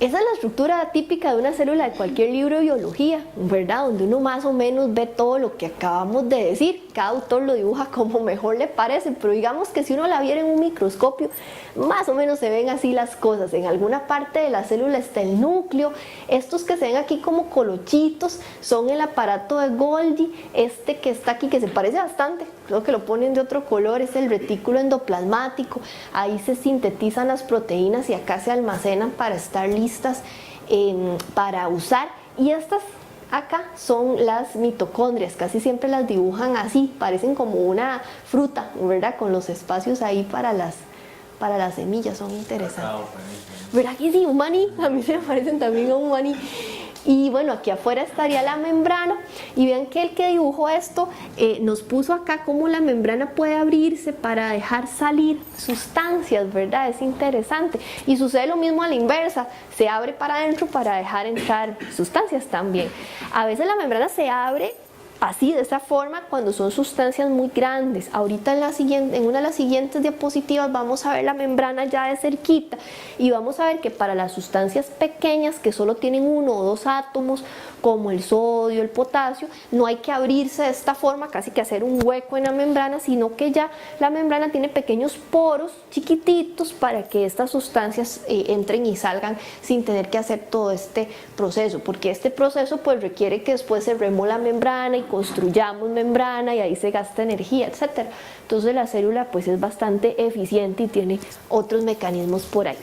Esa es la estructura típica de una célula de cualquier libro de biología, ¿verdad? Donde uno más o menos ve todo lo que acabamos de decir. Cada autor lo dibuja como mejor le parece, pero digamos que si uno la viera en un microscopio, más o menos se ven así las cosas. En alguna parte de la célula está el núcleo. Estos que se ven aquí como colochitos son el aparato de Golgi. Este que está aquí, que se parece bastante, creo que lo ponen de otro color, es el retículo endoplasmático. Ahí se sintetizan las proteínas y acá se almacenan para estar listas para usar. Y estas acá son las mitocondrias, casi siempre las dibujan así, parecen como una fruta, ¿verdad? Con los espacios ahí para las semillas, son interesantes. ¿Verdad que sí? Un maní, a mí se me parecen también a un maní. Y bueno, aquí afuera estaría la membrana, y vean que el que dibujó esto nos puso acá cómo la membrana puede abrirse para dejar salir sustancias, ¿verdad? Es interesante. Y sucede lo mismo a la inversa, se abre para adentro para dejar entrar sustancias también. A veces la membrana se abre así, de esa forma, cuando son sustancias muy grandes. Ahorita en una de las siguientes diapositivas vamos a ver la membrana ya de cerquita y vamos a ver que para las sustancias pequeñas que solo tienen 1 o 2 átomos, como el sodio, el potasio, no hay que abrirse de esta forma, casi que hacer un hueco en la membrana, sino que ya la membrana tiene pequeños poros chiquititos para que estas sustancias entren y salgan sin tener que hacer todo este proceso, porque este proceso pues requiere que después cerremos la membrana y construyamos membrana y ahí se gasta energía, etcétera. Entonces la célula pues es bastante eficiente y tiene otros mecanismos por ahí.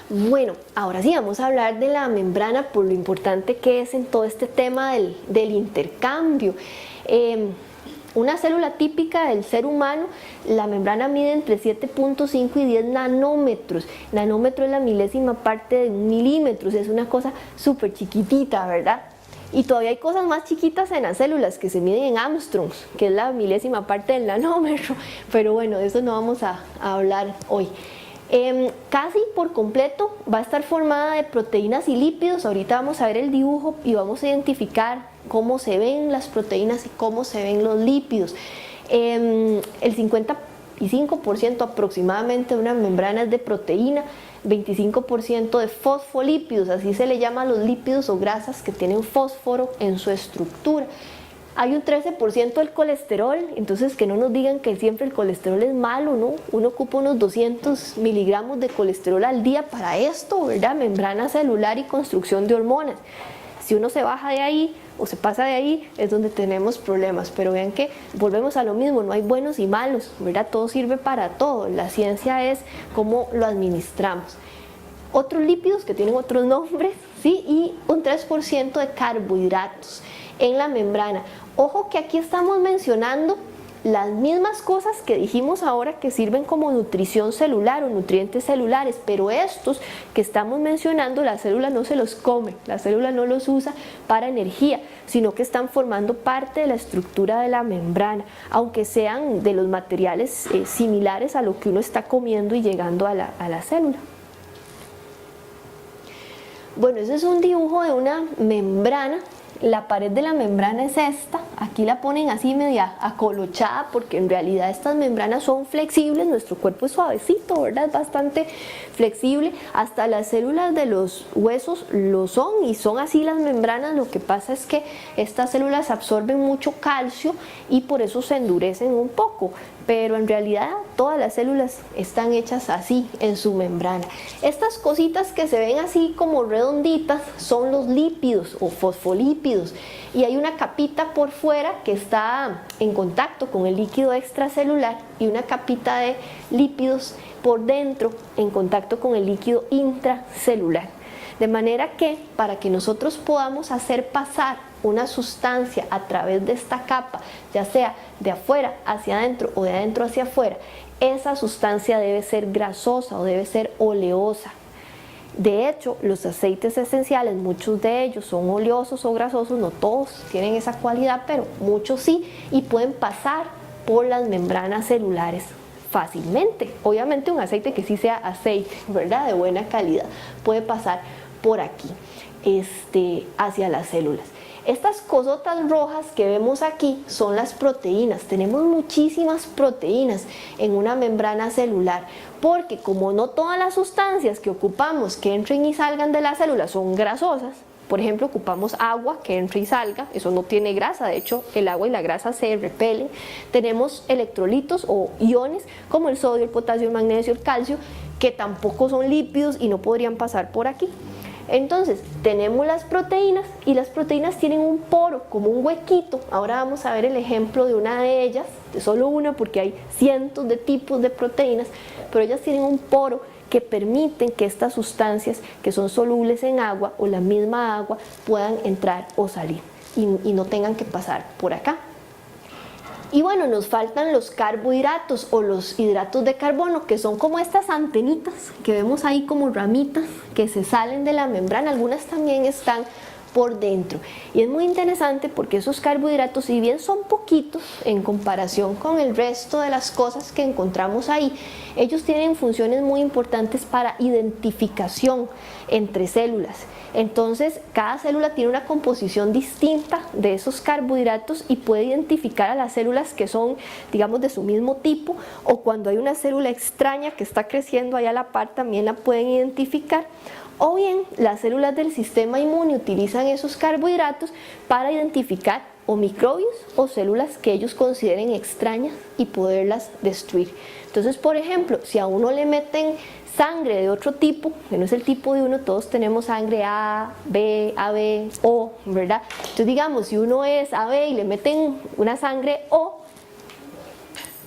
Bueno, ahora sí vamos a hablar de la membrana por lo importante que es en todo este tema del intercambio. Una célula típica del ser humano, la membrana mide entre 7.5 y 10 nanómetros. Nanómetro es la milésima parte de 1 milímetro, es una cosa súper chiquitita, ¿verdad? Y todavía hay cosas más chiquitas en las células que se miden en Armstrongs, que es la milésima parte del nanómetro, pero bueno, de eso no vamos a hablar hoy. Casi por completo va a estar formada de proteínas y lípidos. Ahorita vamos a ver el dibujo y vamos a identificar cómo se ven las proteínas y cómo se ven los lípidos. El 55% aproximadamente de una membrana es de proteína, 25% de fosfolípidos, así se le llama a los lípidos o grasas que tienen fósforo en su estructura. Hay un 13% del colesterol, entonces que no nos digan que siempre el colesterol es malo, ¿no? Uno ocupa unos 200 miligramos de colesterol al día para esto, ¿verdad? Membrana celular y construcción de hormonas. Si uno se baja de ahí o se pasa de ahí es donde tenemos problemas, pero vean que volvemos a lo mismo, no hay buenos y malos, ¿verdad? Todo sirve para todo, la ciencia es cómo lo administramos. Otros lípidos que tienen otros nombres, ¿sí? Y un 3% de carbohidratos en la membrana. Ojo que aquí estamos mencionando las mismas cosas que dijimos ahora que sirven como nutrición celular o nutrientes celulares, pero estos que estamos mencionando la célula no se los come, la célula no los usa para energía, sino que están formando parte de la estructura de la membrana, aunque sean de los materiales similares a lo que uno está comiendo y llegando a la célula. Bueno, ese es un dibujo de una membrana. La pared de la membrana es esta, aquí la ponen así media acolochada porque en realidad estas membranas son flexibles, nuestro cuerpo es suavecito, ¿verdad? Es bastante flexible, hasta las células de los huesos lo son y son así las membranas. Lo que pasa es que estas células absorben mucho calcio y por eso se endurecen un poco, pero en realidad todas las células están hechas así en su membrana. Estas cositas que se ven así como redonditas son los lípidos o fosfolípidos, y hay una capita por fuera que está en contacto con el líquido extracelular y una capita de lípidos por dentro en contacto con el líquido intracelular. De manera que para que nosotros podamos hacer pasar una sustancia a través de esta capa, ya sea de afuera hacia adentro o de adentro hacia afuera, esa sustancia debe ser grasosa o debe ser oleosa. De hecho, los aceites esenciales, muchos de ellos son oleosos o grasosos, no todos tienen esa cualidad, pero muchos sí, y pueden pasar por las membranas celulares fácilmente. Obviamente un aceite que sí sea aceite, ¿verdad?, de buena calidad, puede pasar por aquí, hacia las células. Estas cosotas rojas que vemos aquí son las proteínas. Tenemos muchísimas proteínas en una membrana celular, porque como no todas las sustancias que ocupamos que entren y salgan de la célula son grasosas, por ejemplo, ocupamos agua que entre y salga, eso no tiene grasa, de hecho el agua y la grasa se repelen. Tenemos electrolitos o iones como el sodio, el potasio, el magnesio, el calcio, que tampoco son lípidos y no podrían pasar por aquí. Entonces tenemos las proteínas y las proteínas tienen un poro, como un huequito. Ahora vamos a ver el ejemplo de una de ellas, de solo una porque hay cientos de tipos de proteínas, pero ellas tienen un poro que permiten que estas sustancias que son solubles en agua o la misma agua puedan entrar o salir y no tengan que pasar por acá. Y bueno, nos faltan los carbohidratos o los hidratos de carbono, que son como estas antenitas que vemos ahí como ramitas que se salen de la membrana. Algunas también están por dentro. Y es muy interesante porque esos carbohidratos, si bien son poquitos en comparación con el resto de las cosas que encontramos ahí, ellos tienen funciones muy importantes para identificación entre células. Entonces, cada célula tiene una composición distinta de esos carbohidratos y puede identificar a las células que son, digamos, de su mismo tipo, o cuando hay una célula extraña que está creciendo allá a la par, también la pueden identificar. O bien, las células del sistema inmune utilizan esos carbohidratos para identificar o microbios o células que ellos consideren extrañas y poderlas destruir. Entonces, por ejemplo, si a uno le meten sangre de otro tipo, que no es el tipo de uno, todos tenemos sangre A, B, AB, O, ¿verdad? Entonces, digamos, si uno es AB y le meten una sangre O,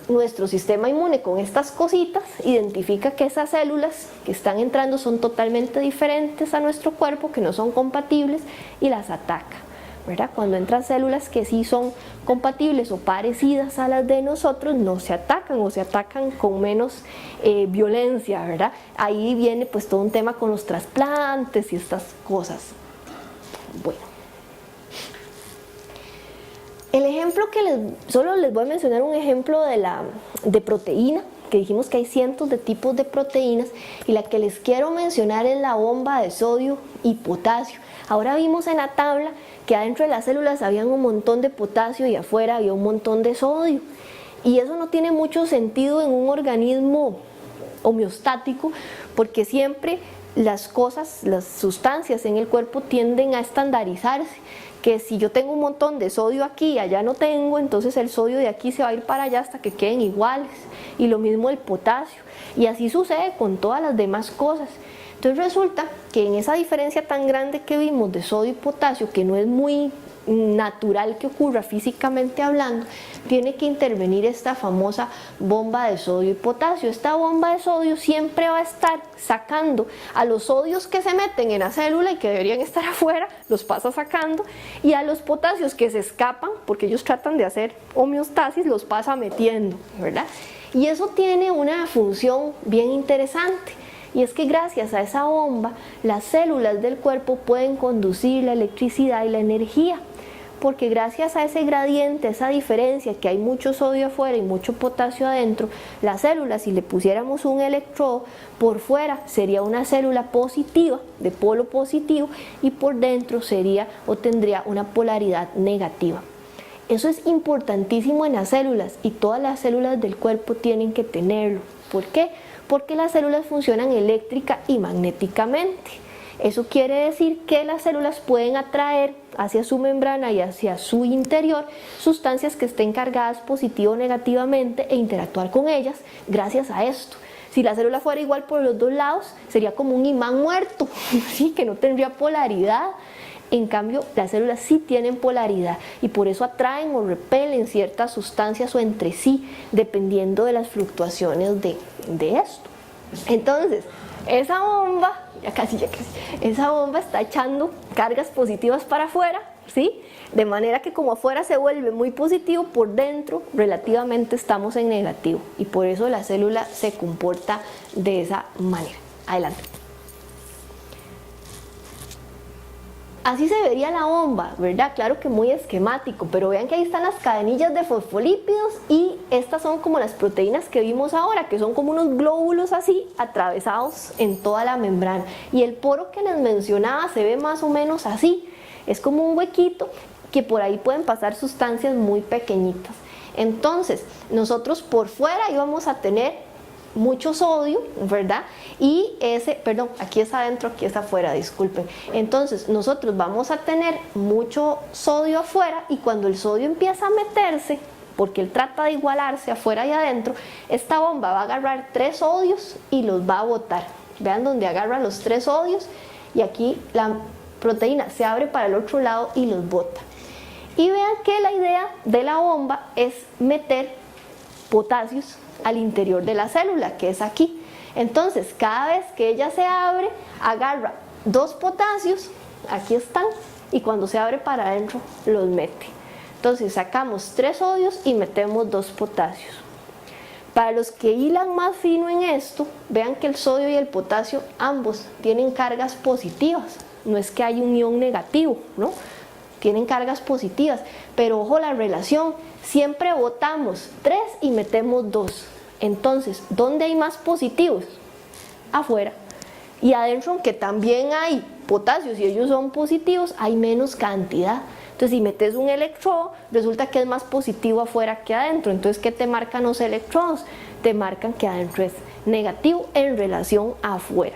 nuestro sistema inmune con estas cositas identifica que esas células que están entrando son totalmente diferentes a nuestro cuerpo, que no son compatibles, y las ataca, ¿verdad? Cuando entran células que sí son compatibles o parecidas a las de nosotros, no se atacan o se atacan con menos violencia, ¿verdad? Ahí viene pues todo un tema con los trasplantes y estas cosas. Bueno, el ejemplo que solo les voy a mencionar un ejemplo de proteína, que dijimos que hay cientos de tipos de proteínas, y la que les quiero mencionar es la bomba de sodio y potasio. Ahora vimos en la tabla que adentro de las células había un montón de potasio y afuera había un montón de sodio, y eso no tiene mucho sentido en un organismo homeostático, porque siempre las cosas, las sustancias en el cuerpo tienden a estandarizarse, que si yo tengo un montón de sodio aquí y allá no tengo, entonces el sodio de aquí se va a ir para allá hasta que queden iguales, y lo mismo el potasio, y así sucede con todas las demás cosas. Entonces resulta que en esa diferencia tan grande que vimos de sodio y potasio, que no es muy natural que ocurra físicamente hablando, tiene que intervenir esta famosa bomba de sodio y potasio. Esta bomba de sodio siempre va a estar sacando a los sodios que se meten en la célula y que deberían estar afuera, los pasa sacando, y a los potasios que se escapan, porque ellos tratan de hacer homeostasis, los pasa metiendo, ¿verdad? Y eso tiene una función bien interesante, y es que gracias a esa bomba las células del cuerpo pueden conducir la electricidad y la energía. Porque gracias a ese gradiente, esa diferencia que hay mucho sodio afuera y mucho potasio adentro, la célula, si le pusiéramos un electrodo por fuera, sería una célula positiva, de polo positivo, y por dentro sería o tendría una polaridad negativa. Eso es importantísimo en las células y todas las células del cuerpo tienen que tenerlo. ¿Por qué? Porque las células funcionan eléctrica y magnéticamente. Eso quiere decir que las células pueden atraer hacia su membrana y hacia su interior sustancias que estén cargadas positivo o negativamente e interactuar con ellas gracias a esto. Si la célula fuera igual por los dos lados, sería como un imán muerto, ¿sí? Que no tendría polaridad. En cambio, las células sí tienen polaridad y por eso atraen o repelen ciertas sustancias o entre sí, dependiendo de las fluctuaciones de esto. Entonces, esa bomba, esa bomba está echando cargas positivas para afuera, ¿sí? De manera que como afuera se vuelve muy positivo, por dentro relativamente estamos en negativo y por eso la célula se comporta de esa manera. Adelante. Así se vería la bomba, ¿verdad? Claro que muy esquemático, pero vean que ahí están las cadenillas de fosfolípidos y estas son como las proteínas que vimos ahora, que son como unos glóbulos así atravesados en toda la membrana. Y el poro que les mencionaba se ve más o menos así, es como un huequito que por ahí pueden pasar sustancias muy pequeñitas. Entonces, nosotros por fuera íbamos a tener mucho sodio, ¿verdad? Y aquí es adentro, aquí es afuera, disculpen. Entonces nosotros vamos a tener mucho sodio afuera y cuando el sodio empieza a meterse, porque él trata de igualarse afuera y adentro, esta bomba va a agarrar 3 sodios y los va a botar. Vean donde agarra los 3 sodios y aquí la proteína se abre para el otro lado y los bota. Y vean que la idea de la bomba es meter potasios al interior de la célula, que es aquí. Entonces, cada vez que ella se abre, agarra 2 potasios, aquí están, y cuando se abre para adentro, los mete. Entonces, sacamos 3 sodios y metemos 2 potasios. Para los que hilan más fino en esto, vean que el sodio y el potasio, ambos tienen cargas positivas. No es que hay un ion negativo, ¿no? Tienen cargas positivas, pero ojo la relación, siempre botamos 3 y metemos 2. Entonces, ¿dónde hay más positivos? Afuera. Y adentro, aunque también hay potasios y ellos son positivos, hay menos cantidad. Entonces, si metes un electrodo, resulta que es más positivo afuera que adentro. Entonces, ¿qué te marcan los electrodos? Te marcan que adentro es negativo en relación a afuera.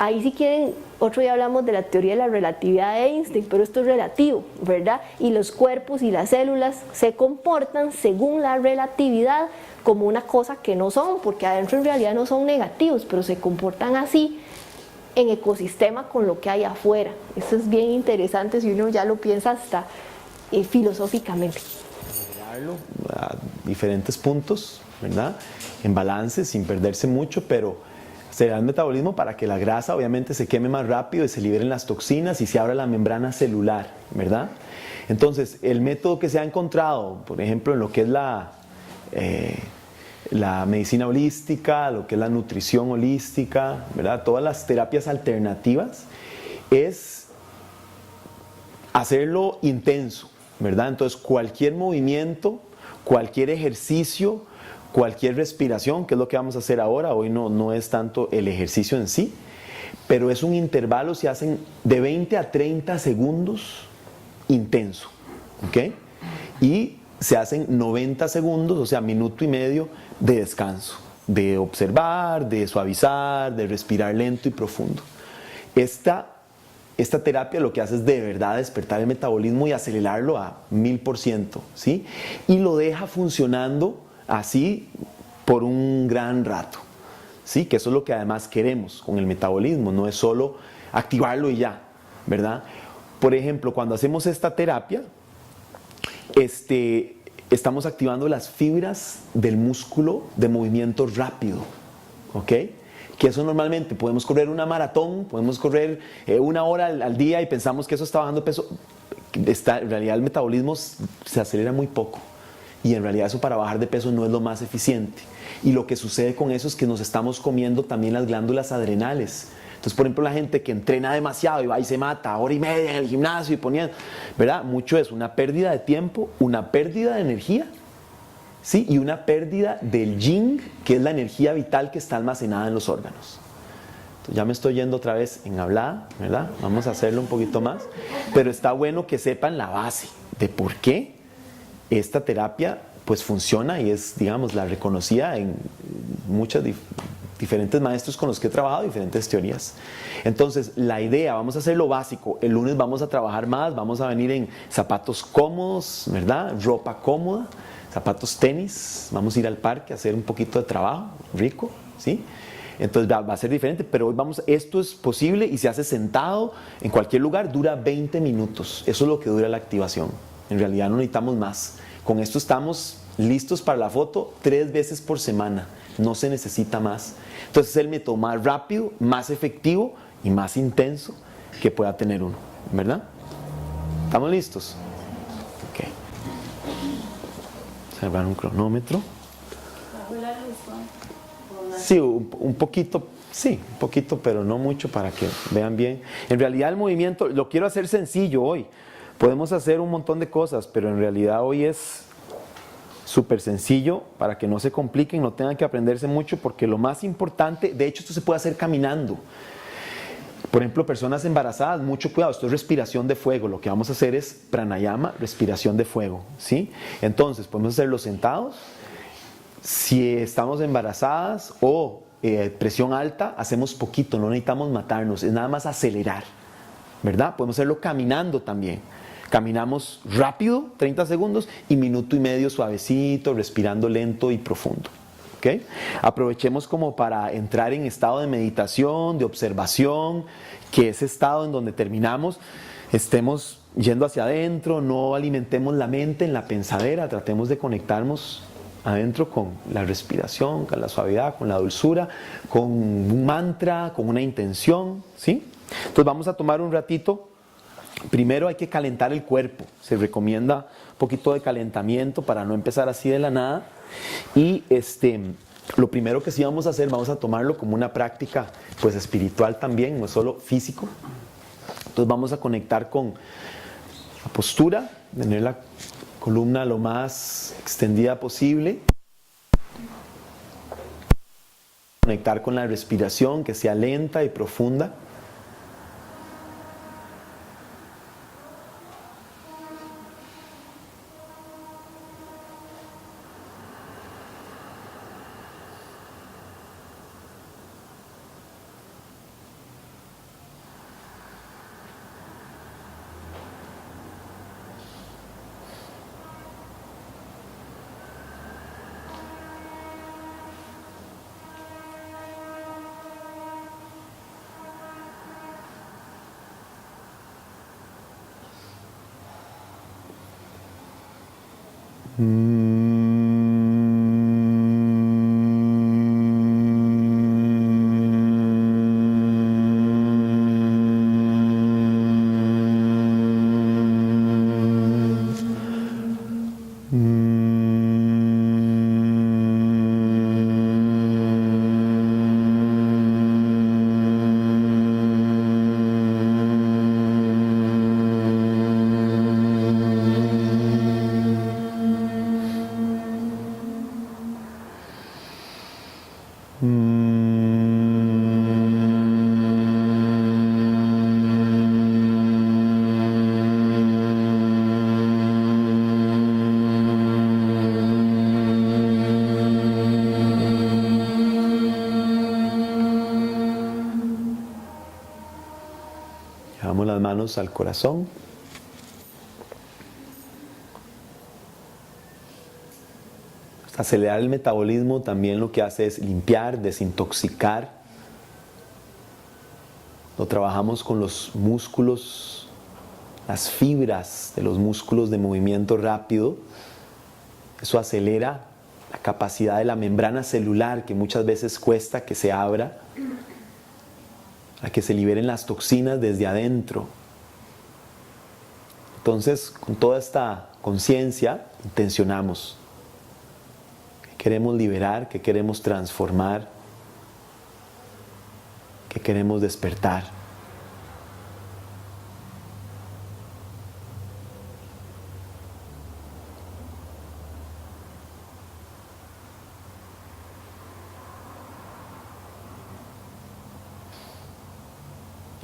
Ahí si quieren, otro día hablamos de la teoría de la relatividad de Einstein, pero esto es relativo, ¿verdad? Y los cuerpos y las células se comportan según la relatividad como una cosa que no son, porque adentro en realidad no son negativos, pero se comportan así en ecosistema con lo que hay afuera. Eso es bien interesante si uno ya lo piensa hasta filosóficamente. A diferentes puntos, ¿verdad? En balance, sin perderse mucho, pero se da el metabolismo para que la grasa obviamente se queme más rápido y se liberen las toxinas y se abra la membrana celular, ¿verdad? Entonces, el método que se ha encontrado, por ejemplo, en lo que es la medicina holística, lo que es la nutrición holística, ¿verdad? Todas las terapias alternativas, es hacerlo intenso, ¿verdad? Entonces, cualquier movimiento, cualquier ejercicio, cualquier respiración, que es lo que vamos a hacer ahora, hoy no es tanto el ejercicio en sí, pero es un intervalo, se hacen de 20 a 30 segundos intenso, ¿ok? Y se hacen 90 segundos, o sea, minuto y medio de descanso, de observar, de suavizar, de respirar lento y profundo. Esta terapia lo que hace es de verdad despertar el metabolismo y acelerarlo a 1000%, ¿sí? Y lo deja funcionando así por un gran rato, ¿sí? Que eso es lo que además queremos con el metabolismo, no es solo activarlo y ya, ¿verdad? Por ejemplo, cuando hacemos esta terapia, estamos activando las fibras del músculo de movimiento rápido, ¿ok? Que eso normalmente podemos correr una maratón, podemos correr 1 hora al día y pensamos que eso está bajando peso. En realidad el metabolismo se acelera muy poco. Y en realidad eso para bajar de peso no es lo más eficiente. Y lo que sucede con eso es que nos estamos comiendo también las glándulas adrenales. Entonces, por ejemplo, la gente que entrena demasiado y va y se mata hora y media en el gimnasio y poniendo, ¿verdad? Mucho es una pérdida de tiempo, una pérdida de energía, ¿sí? Y una pérdida del yin, que es la energía vital que está almacenada en los órganos. Entonces, ya me estoy yendo otra vez en hablada, ¿verdad? Vamos a hacerlo un poquito más, pero está bueno que sepan la base de por qué esta terapia pues funciona y es, digamos, la reconocida en muchos diferentes maestros con los que he trabajado, diferentes teorías. Entonces, la idea, vamos a hacer lo básico. El lunes vamos a trabajar más, vamos a venir en zapatos cómodos, ¿verdad? Ropa cómoda, zapatos tenis, vamos a ir al parque a hacer un poquito de trabajo rico, ¿sí? Entonces va a ser diferente, pero hoy esto es posible y se hace sentado en cualquier lugar, dura 20 minutos. Eso es lo que dura la activación. En realidad no necesitamos más. Con esto estamos listos para la foto 3 veces por semana. No se necesita más. Entonces es el método más rápido, más efectivo y más intenso que pueda tener uno, ¿verdad? ¿Estamos listos? Ok. Observar un cronómetro. Sí, un poquito, pero no mucho para que vean bien. En realidad el movimiento, lo quiero hacer sencillo hoy. Podemos hacer un montón de cosas, pero en realidad hoy es súper sencillo para que no se compliquen, no tengan que aprenderse mucho, porque lo más importante, de hecho esto se puede hacer caminando. Por ejemplo, personas embarazadas, mucho cuidado, esto es respiración de fuego. Lo que vamos a hacer es pranayama, respiración de fuego, ¿sí? Entonces, podemos hacerlo sentados. Si estamos embarazadas o presión alta, hacemos poquito, no necesitamos matarnos, es nada más acelerar, ¿verdad? Podemos hacerlo caminando también. Caminamos rápido, 30 segundos, y minuto y medio suavecito, respirando lento y profundo. ¿Okay? Aprovechemos como para entrar en estado de meditación, de observación, que ese estado en donde terminamos, estemos yendo hacia adentro, no alimentemos la mente en la pensadera, tratemos de conectarnos adentro con la respiración, con la suavidad, con la dulzura, con un mantra, con una intención, ¿sí? Entonces vamos a tomar un ratito. Primero hay que calentar el cuerpo, se recomienda un poquito de calentamiento para no empezar así de la nada. Y lo primero que sí vamos a hacer, vamos a tomarlo como una práctica pues espiritual también, no es solo físico. Entonces vamos a conectar con la postura, tener la columna lo más extendida posible. Conectar con la respiración, que sea lenta y profunda. Llevamos las manos al corazón. Acelerar el metabolismo también lo que hace es limpiar, desintoxicar. Lo trabajamos con los músculos, las fibras de los músculos de movimiento rápido. Eso acelera la capacidad de la membrana celular, que muchas veces cuesta que se abra, para que se liberen las toxinas desde adentro. Entonces, con toda esta conciencia, intencionamos que queremos liberar, que queremos transformar, que queremos despertar.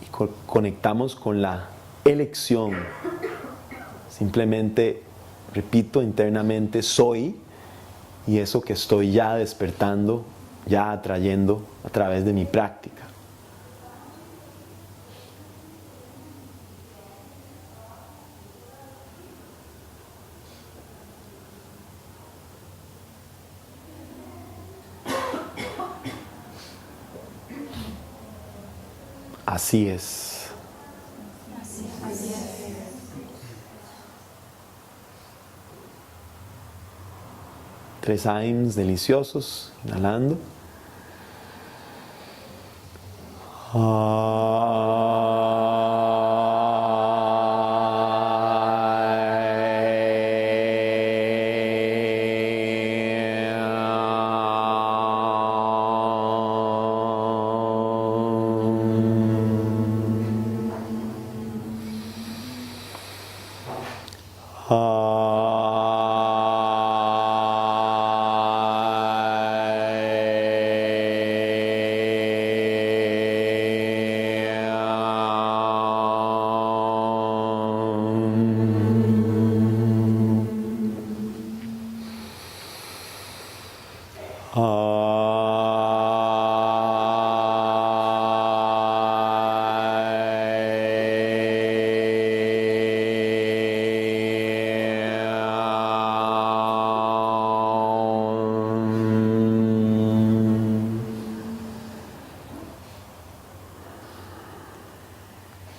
Y conectamos con la elección. Simplemente repito internamente, soy, y eso que estoy ya despertando, ya atrayendo a través de mi práctica. Así es. Así es. 3 Aims deliciosos, inhalando.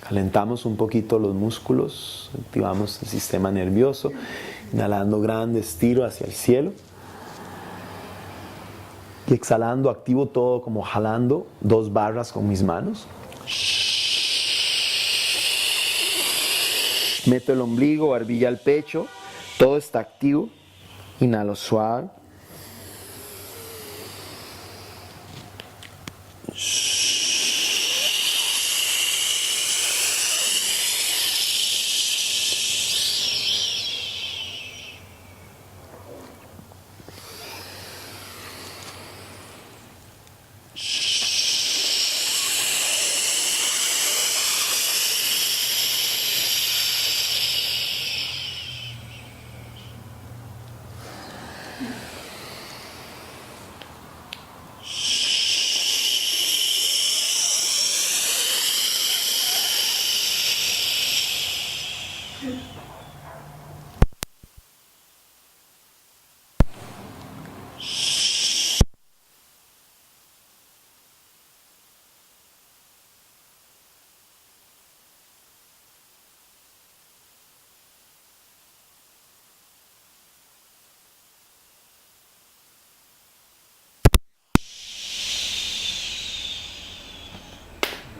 Calentamos un poquito los músculos, activamos el sistema nervioso, inhalando grande, estiro hacia el cielo. Y exhalando, activo todo como jalando 2 barras con mis manos. Meto el ombligo, barbilla al pecho, todo está activo. Inhalo suave.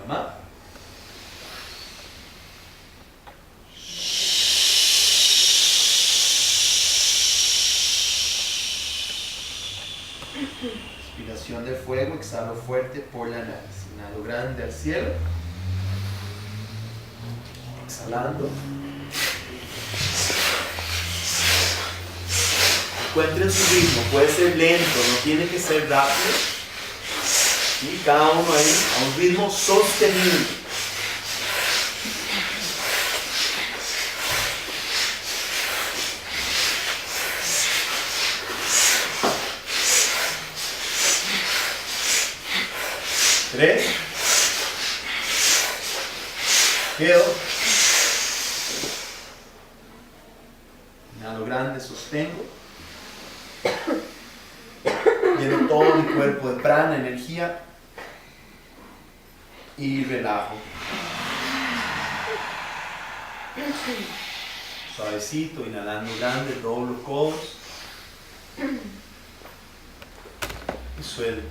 Mamá. Respiración de fuego, exhalo fuerte por la nariz. Inhalo grande al cielo. Exhalando. Encuentren su ritmo, puede ser lento, no tiene que ser rápido. Y cada uno ahí a un ritmo sostenible. Tres. Quedo. Inhalo grande, sostengo. Lleno todo mi cuerpo de prana, energía. Y relajo. Suavecito, inhalando grande, doblo codos. Y suelto.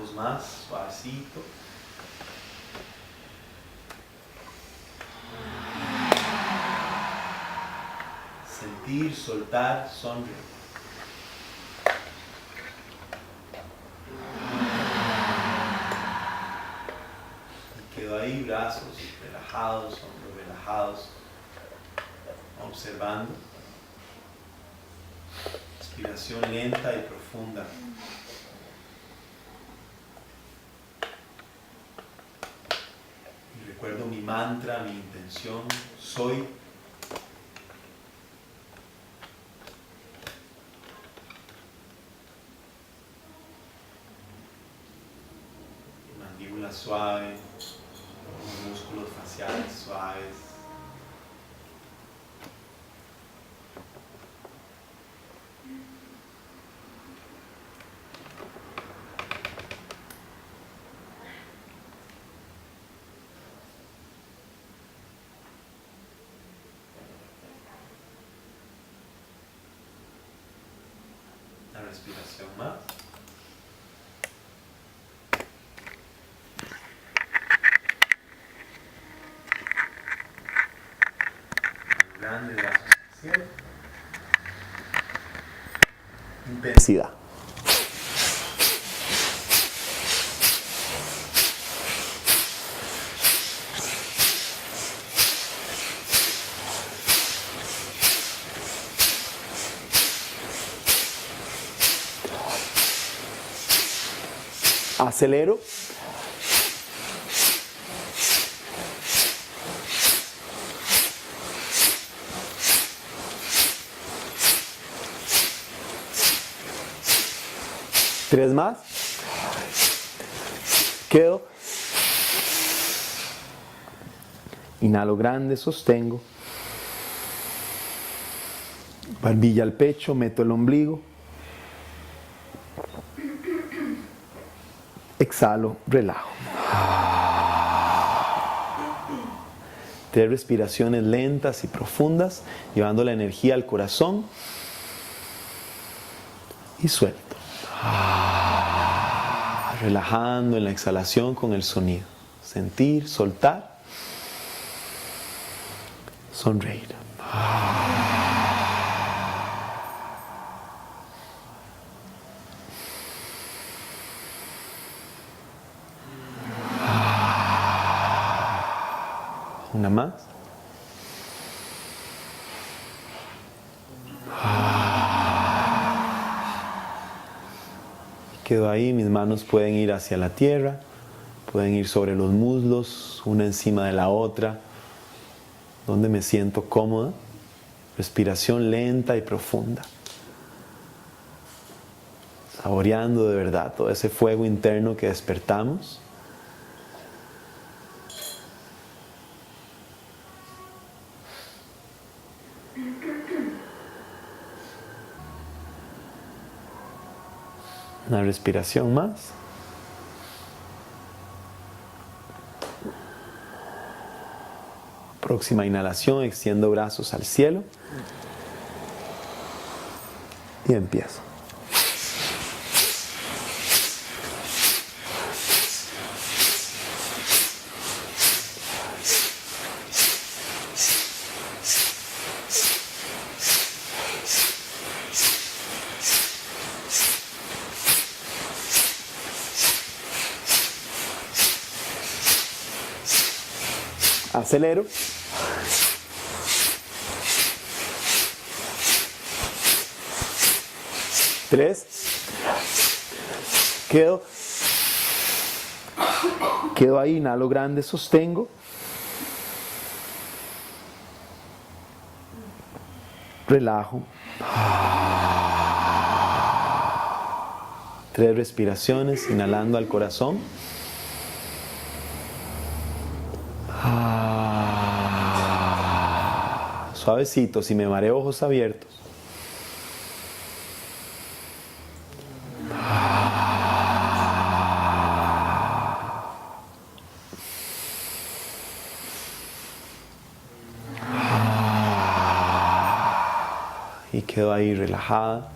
2 más, suavecito. Sentir, soltar, sonreír. brazos relajados, hombros relajados, observando. Respiración lenta y profunda. Y recuerdo mi mantra, mi intención, soy. Mandíbula suave, los músculos faciales suaves. Una respiración más. Grandes brazos al cielo. Intensidad. Acelero. Tres más. Quedo. Inhalo grande, sostengo. Barbilla al pecho, meto el ombligo. Exhalo, relajo. 3 respiraciones lentas y profundas, llevando la energía al corazón. Y suelto. Relajando en la exhalación con el sonido. Sentir, soltar. Sonreír. Una más. Quedo ahí, mis manos pueden ir hacia la tierra, pueden ir sobre los muslos, una encima de la otra, donde me siento cómoda. Respiración lenta y profunda. Saboreando de verdad todo ese fuego interno que despertamos. Una respiración más. Próxima inhalación, extiendo brazos al cielo. Y empiezo. Acelero. Tres. Quedo ahí, inhalo grande, sostengo. Relajo. 3 respiraciones, inhalando al corazón. Suavecito, si me mareo, ojos abiertos. Y quedo ahí relajada.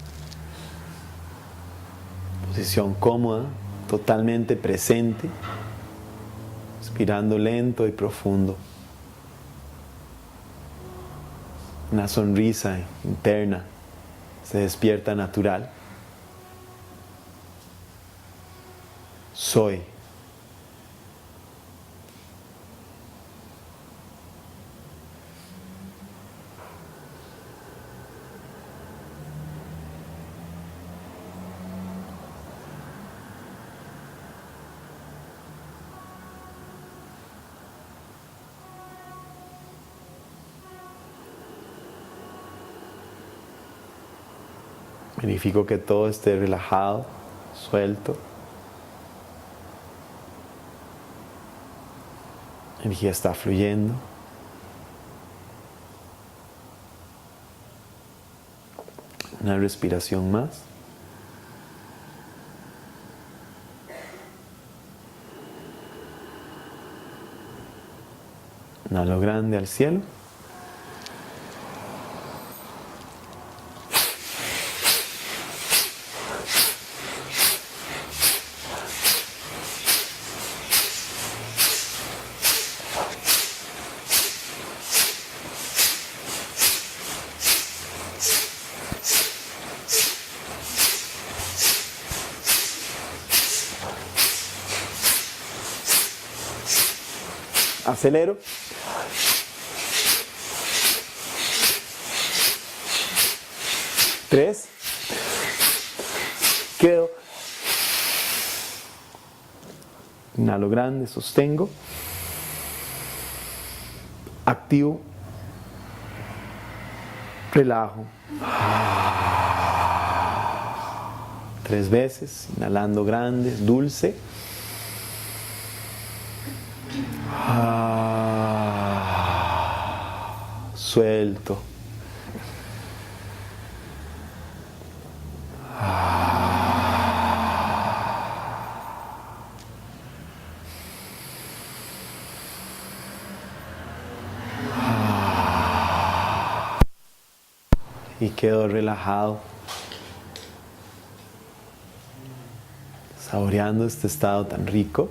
Posición cómoda, totalmente presente. Respirando lento y profundo. Una sonrisa interna se despierta natural. Soy. Verifico que todo esté relajado, suelto. La energía está fluyendo. Una respiración más. Inhalo grande al cielo. Acelero. Tres. Quedo. Inhalo grande, sostengo. Activo. Relajo. 3 veces, inhalando grande, dulce. Suelto. Y quedo relajado, saboreando este estado tan rico.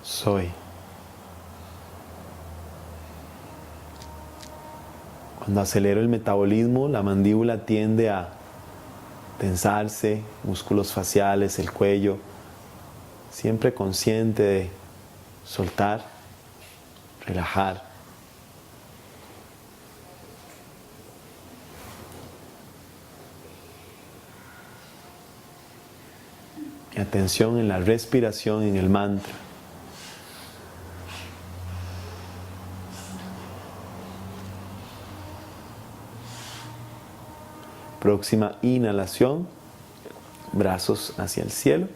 Soy. Cuando acelero el metabolismo, la mandíbula tiende a tensarse, músculos faciales, el cuello, siempre consciente de soltar, relajar. Y atención en la respiración, en el mantra. Próxima inhalación, brazos hacia el cielo.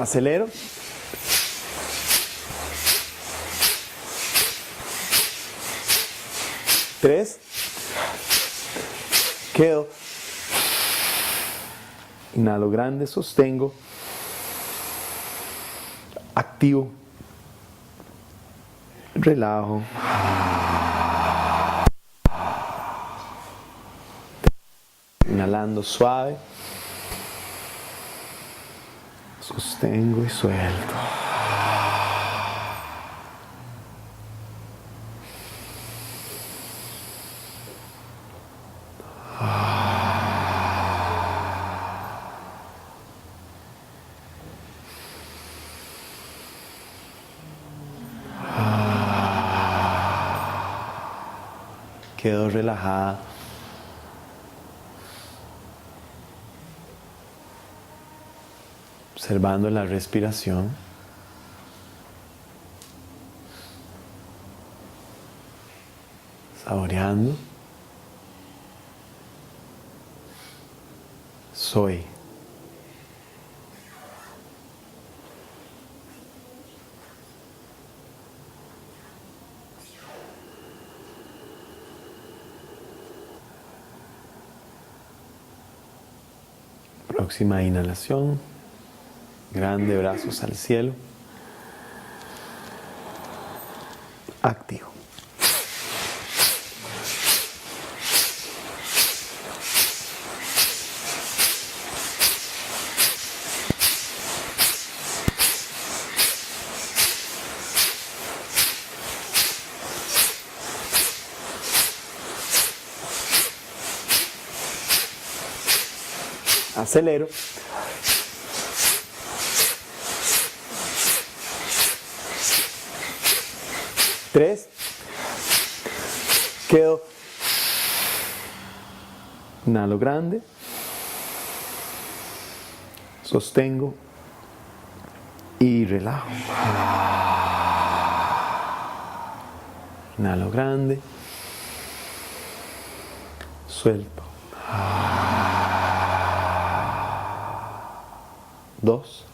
Acelero. Tres. Quedo. Inhalo grande, sostengo. Activo. Relajo. Inhalando suave. Sostengo y suelto. Quedo relajada. Observando la respiración. Saboreando. Soy. Próxima inhalación. Grande, brazos al cielo. Activo. Acelero. Tres. Quedo. Inhalo grande. Sostengo. Y relajo. Inhalo grande. Suelto. 2.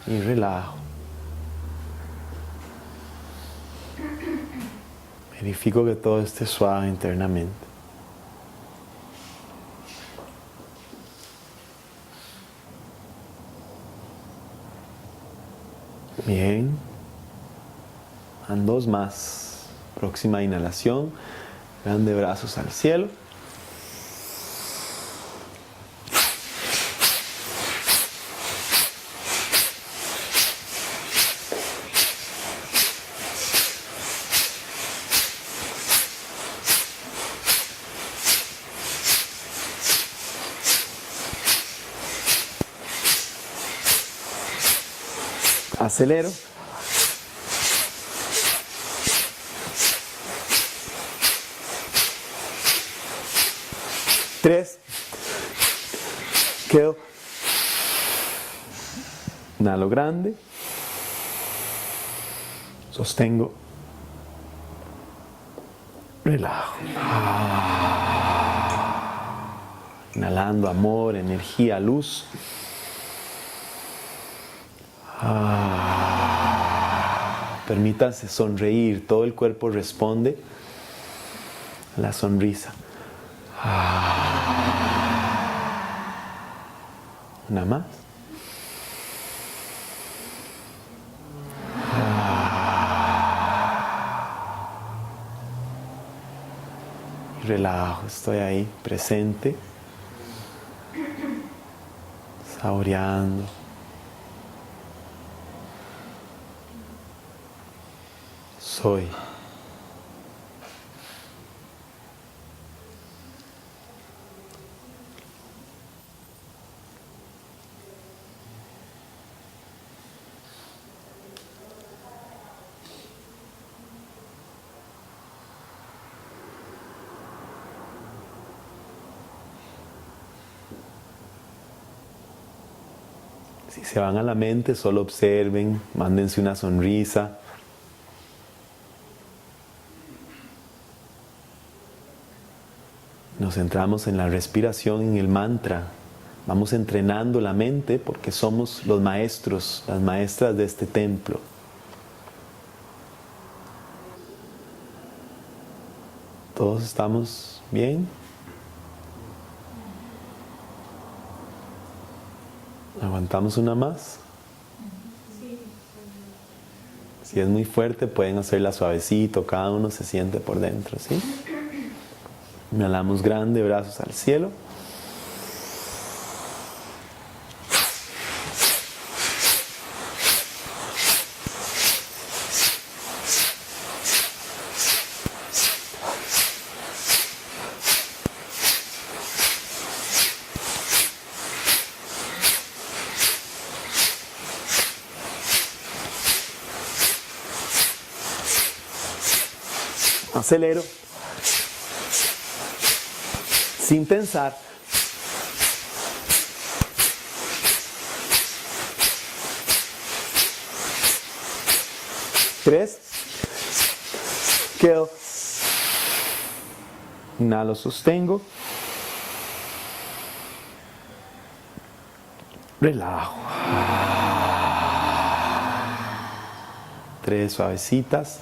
'Y relajo. Verifico que todo esté suave internamente. Bien. Van 2 más. Próxima inhalación. Grande brazos al cielo. Acelero. Tres. Quedo. Inhalo grande. Sostengo. Relajo. Inhalando amor, energía, luz. Permítanse sonreír, todo el cuerpo responde a la sonrisa. Una más. Y relajo, estoy ahí, presente, saboreando. Soy. Si se van a la mente, solo observen, mándense una sonrisa. Nos centramos en la respiración, en el mantra. Vamos entrenando la mente porque somos los maestros, las maestras de este templo. ¿Todos estamos bien? ¿Aguantamos una más? Si es muy fuerte, pueden hacerla suavecito, cada uno se siente por dentro, ¿sí? Inhalamos grande, brazos al cielo. Acelero. Sin pensar. Tres. Quedo. Inhalo, sostengo. Relajo. 3 suavecitas.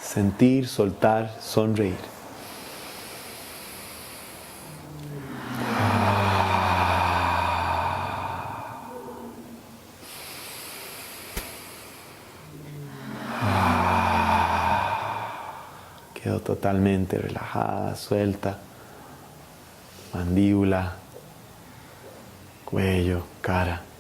Sentir, soltar, sonreír. Ok, Quedo totalmente relajada, suelta. Mandíbula, cuello, cara.